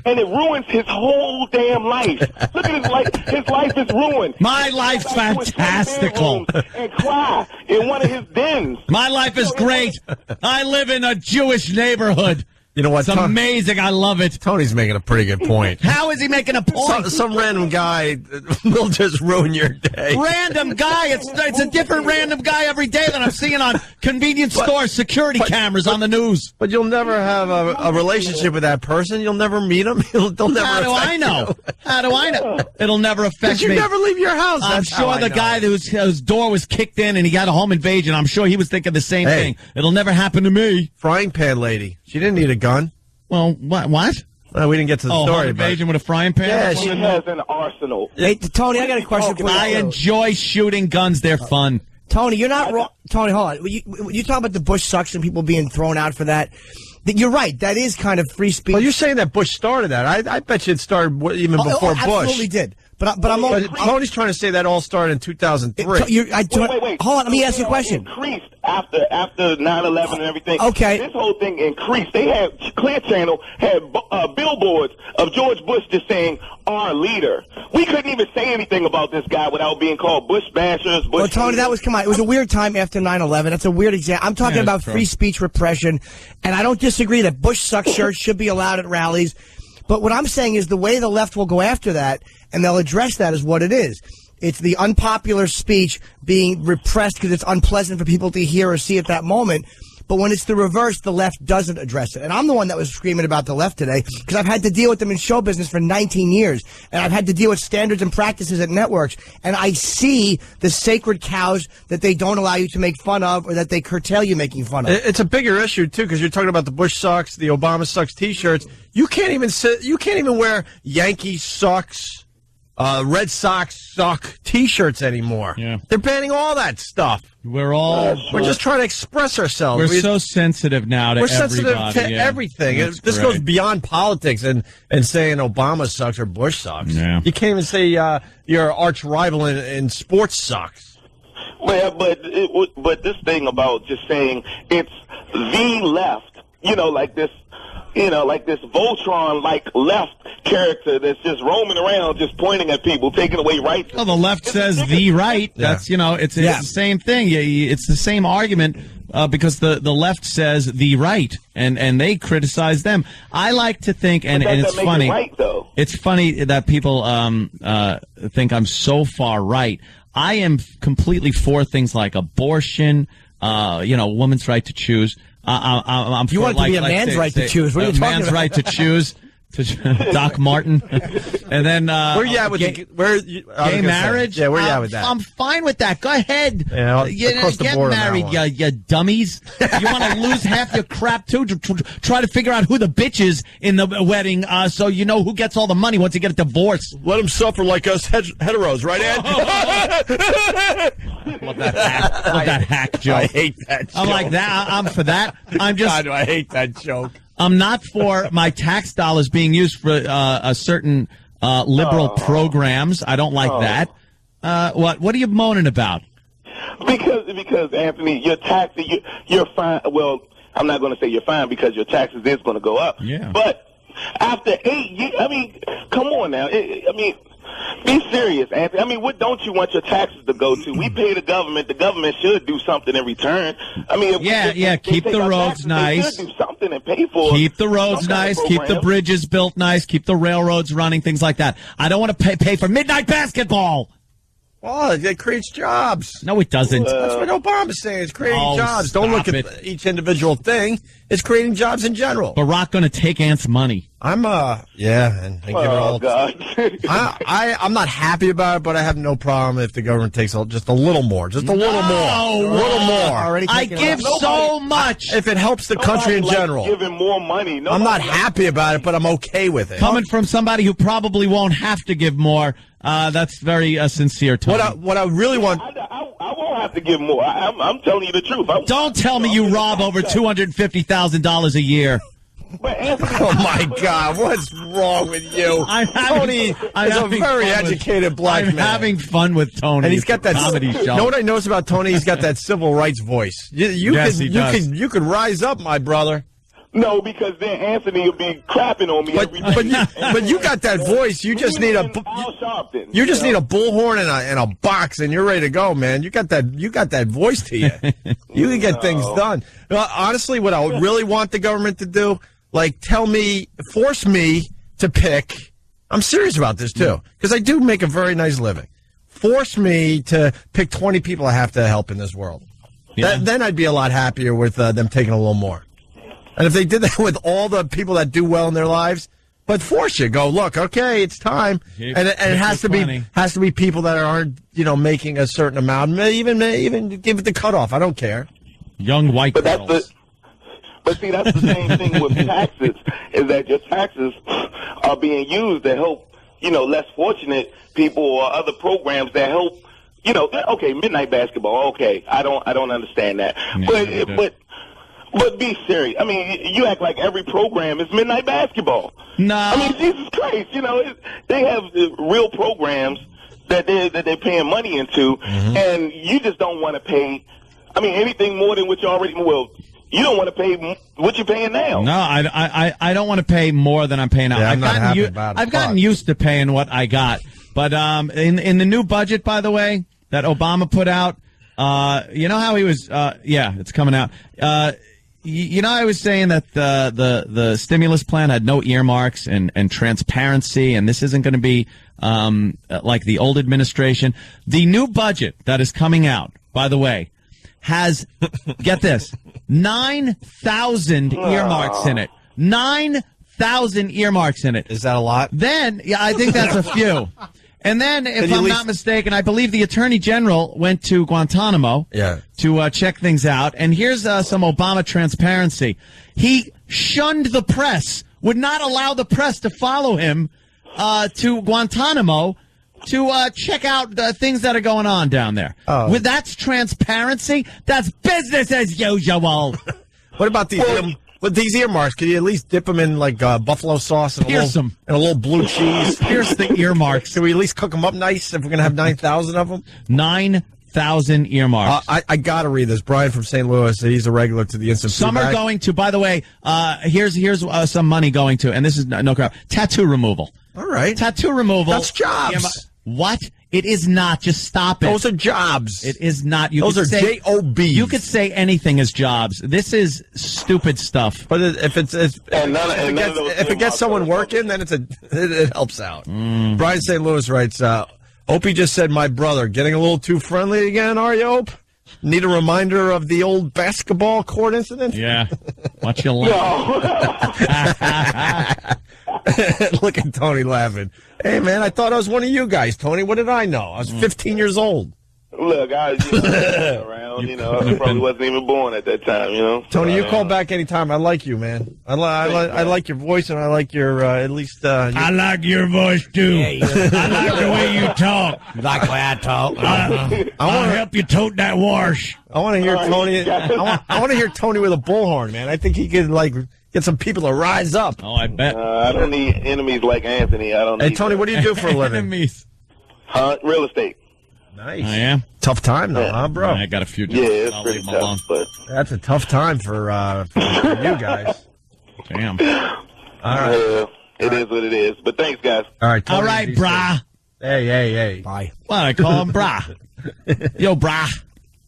And it ruins his whole damn life. Look at his life. His life is ruined. My life's fantastical. And cry in one of his dens. My life is great. I live in a Jewish neighborhood. You know what? It's amazing. I love it. Tony's making a pretty good point. How is he making a point? Some random guy will just ruin your day. Random guy. It's a different random guy every day that I'm seeing on convenience store security cameras on the news. But you'll never have a relationship with that person. You'll never meet him. They'll never. How do I know? How do I know? It'll never affect me. You never leave your house. I'm sure the guy whose door was kicked in and he got a home invasion, I'm sure he was thinking the same thing. It'll never happen to me. Frying pan lady. She didn't need a gun. Well, what? We didn't get to the story. Home invasion with a frying pan? Yeah, she has an arsenal. Hey, Tony, I got a question for you. I enjoy shooting guns. They're fun. Tony, you're not wrong. Tony, hold on. You talk about the Bush sucks and people being thrown out for that. You're right. That is kind of free speech. Well, you're saying that Bush started that. I bet you it started even before Bush. Absolutely did. But Tony's trying to say that all started in 2003. Wait. Hold on. Let me ask you a question. Increased after 9/11 and everything. Okay. This whole thing increased. They had Clear Channel had billboards of George Bush just saying "our leader." We couldn't even say anything about this guy without being called Bush bashers. Well, Tony, it was a weird time after 9/11. That's a weird example. I'm talking about free speech repression, and I don't disagree that Bush sucks shirts should be allowed at rallies. But what I'm saying is the way the left will go after that, and they'll address that as what it is. It's the unpopular speech being repressed because it's unpleasant for people to hear or see at that moment. But when it's the reverse, the left doesn't address it. And I'm the one that was screaming about the left today because I've had to deal with them in show business for 19 years. And I've had to deal with standards and practices at networks. And I see the sacred cows that they don't allow you to make fun of or that they curtail you making fun of. It's a bigger issue, too, because you're talking about the Bush sucks, the Obama sucks T-shirts. You can't even wear Yankee sucks, Red Sox suck T-shirts anymore. Yeah. They're banning all that stuff. We're just trying to express ourselves. We're so sensitive now to everybody. We're sensitive to everything. This goes beyond politics and saying Obama sucks or Bush sucks. Yeah. You can't even say your arch rival in sports sucks. Well, but this thing about just saying it's the left, like this Voltron-like left character that's just roaming around, just pointing at people, taking away rights. Well, the left says the right. That's, it's the same thing. It's the same argument because the left says the right, and they criticize them. I like to think, and it's funny. Right, though. It's funny that people think I'm so far right. I am completely for things like abortion, woman's right to choose. You want it to be a man's right to choose. What are you talking about? A man's right to choose. Doc Martin. And then where you at with gay marriage? Yeah, where you at with that? I'm fine with that. Go ahead. Yeah, across the board get married, you dummies. You want to lose half your crap too? Try to figure out who the bitch is in the wedding, so you know who gets all the money once you get a divorce. Let them suffer like us heteros, right, Ed? Love that hack joke. I hate that joke. I'm like that. I'm for that. God, I hate that joke. I'm not for my tax dollars being used for a certain liberal programs. I don't like that. What are you moaning about? Because Anthony, your taxes, you're fine. Well, I'm not going to say you're fine because your taxes is going to go up. Yeah. But after 8 years, come on now. Be serious, Anthony. What don't you want your taxes to go to? We pay the government. The government should do something in return. Keep the roads nice. They should do something and pay for. Keep the roads nice. Keep the bridges built nice. Keep the railroads running. Things like that. I don't want to pay for midnight basketball. Oh, it creates jobs. No, it doesn't. That's what Obama's saying. It's creating jobs. Don't look stop at each individual thing. It's creating jobs in general. Barack going to take Aunt's money. I'm yeah, and give it all. God. I'm not happy about it, but I have no problem if the government takes just a little more, just a little more, a little more. I give so much. If it helps the country in general, giving more money. I'm not happy about it, but I'm okay with it. Coming from somebody who probably won't have to give more, that's very sincere, Tony. What I really want. I won't have to give more. I'm telling you the truth. Don't tell me you rob over $250,000 a year. Oh my God! What's wrong with you? Tony is a very educated black man. I'm having fun with Tony, and he's got that comedy show. You know what I noticed about Tony? He's got that civil rights voice. You could rise up, my brother. No, because then Anthony will be crapping on me. But you got that voice. You just need a need a bullhorn and a box, and you're ready to go, man. You got that voice to you. You can get things done. Honestly, what I would really want the government to do, like, force me to pick. I'm serious about this too, because I do make a very nice living. Force me to pick 20 people I have to help in this world. Yeah. Then I'd be a lot happier with them taking a little more. And if they did that with all the people that do well in their lives, but force you, go, look, okay, it's time, and it has to be people that aren't making a certain amount, even give it the cutoff. I don't care. Young white girls. But see, that's the same thing with taxes, is that your taxes are being used to help less fortunate people or other programs that help. Okay, midnight basketball. Okay, I don't understand that, But be serious. I mean, you act like every program is midnight basketball. No. I mean, Jesus Christ, they have real programs that they're paying money into, and you just don't want to pay, anything more than what you already, you don't want to pay what you're paying now. No, I don't want to pay more than I'm paying now. Yeah, I'm not happy about it. I've gotten used to paying what I got. But in the new budget, by the way, that Obama put out, you know how he was, it's coming out. I was saying that the stimulus plan had no earmarks and transparency, and this isn't going to be like the old administration. The new budget that is coming out, by the way, has, get this, 9,000 earmarks in it. 9,000 earmarks in it. Is that a lot? Then, yeah, I think that's a few. And then, if I'm not mistaken, I believe the Attorney General went to Guantanamo to check things out. And here's some Obama transparency. He shunned the press, would not allow the press to follow him to Guantanamo to check out the things that are going on down there. Oh. That's transparency. That's business as usual. What about these? With these earmarks, could you at least dip them in like buffalo sauce and a little blue cheese? Pierce the earmarks. Can we at least cook them up nice if we're going to have 9,000 of them? 9,000 earmarks. I got to read this. Brian from St. Louis, he's a regular to the Instant Some Feedback. Are going to, by the way, here's some money going to, and this is no crap, tattoo removal. All right. Tattoo removal. That's jobs. What? It is not. Just stop it. Those are jobs. It is not. Those are J-O-Bs. You could say anything as jobs. This is stupid stuff. But if it gets someone working, then it helps out. Brian St. Louis writes, Opie just said, my brother, getting a little too friendly again, are you, Ope? Need a reminder of the old basketball court incident? Yeah. Watch your laugh. Look at Tony laughing. Hey, man, I thought I was one of you guys, Tony. What did I know? I was 15 years old. Look, I was around, I probably wasn't even born at that time, Tony, you call back anytime. I like you, man. I like your voice, and I like your, at least... I like your voice, too. I like the way you talk. You like the way I talk? I'll help you tote that wash. I want to hear Tony... I want to hear Tony with a bullhorn, man. I think he could, get some people to rise up. Oh, I bet. I don't need enemies like Anthony. I don't need... Hey, Tony, what do you do for a living? Enemies. Real estate. Nice. I am. Tough time, though, huh, bro? I got a few. Yeah, it's pretty tough. But that's a tough time for you guys. Damn. All right. It is what it is. But thanks, guys. All right. All right, brah. Hey. Bye. Well, I call him brah. Yo, brah.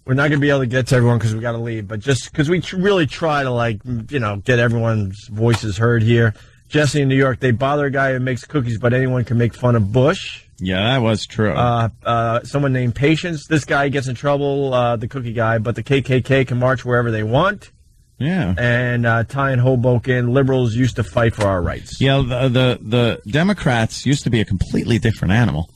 We're not going to be able to get to everyone because we got to leave, but just because we really try to, get everyone's voices heard here. Jesse in New York, they bother a guy who makes cookies, but anyone can make fun of Bush. Yeah, that was true. Someone named Patience. This guy gets in trouble, the cookie guy, but the KKK can march wherever they want. Yeah. And Ty in Hoboken, liberals used to fight for our rights. Yeah, the Democrats used to be a completely different animal.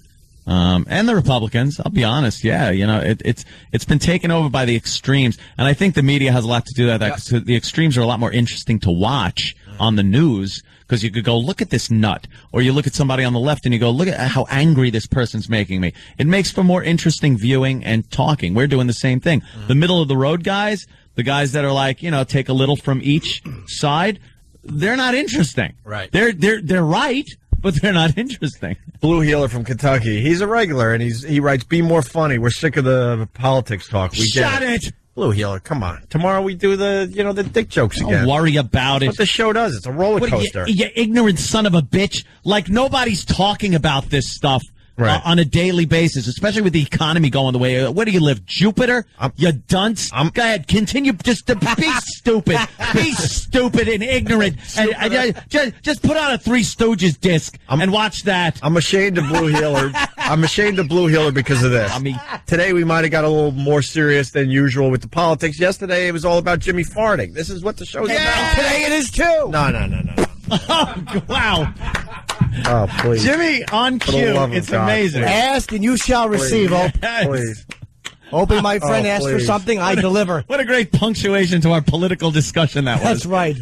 And the Republicans, I'll be honest, yeah, it's been taken over by the extremes, and I think the media has a lot to do with that, because the extremes are a lot more interesting to watch on the news, because you could go, look at this nut, or you look at somebody on the left and you go, look at how angry this person's making me. It makes for more interesting viewing and talking. We're doing the same thing. The middle of the road guys, the guys that are like, take a little from each side, they're not interesting. Right. They're right, but they're not interesting. Blue Healer from Kentucky. He's a regular, and he writes, "Be more funny. We're sick of the politics talk. We Shut get it. Blue Healer, come on. Tomorrow we do the dick jokes again. Don't worry about it. That's what the show does. It's a roller coaster. You ignorant son of a bitch. Like, nobody's talking about this stuff. Right. On a daily basis, especially with the economy going the way. Where do you live? Jupiter? You dunce? Go ahead. Continue just to be stupid. Be stupid and ignorant. And just put on a Three Stooges disc and watch that. I'm ashamed of Blue Healer. I'm ashamed of Blue Healer because of this. Today we might have got a little more serious than usual with the politics. Yesterday it was all about Jimmy farting. This is what the show's about. Today it is too. No. Oh, wow. Oh, please. Jimmy on For the cue. love of It's God, amazing. please. Ask and you shall receive, Opie. Please. Opie, my friend, asked for please. something, I deliver. What a great punctuation to our political discussion that was. That's right.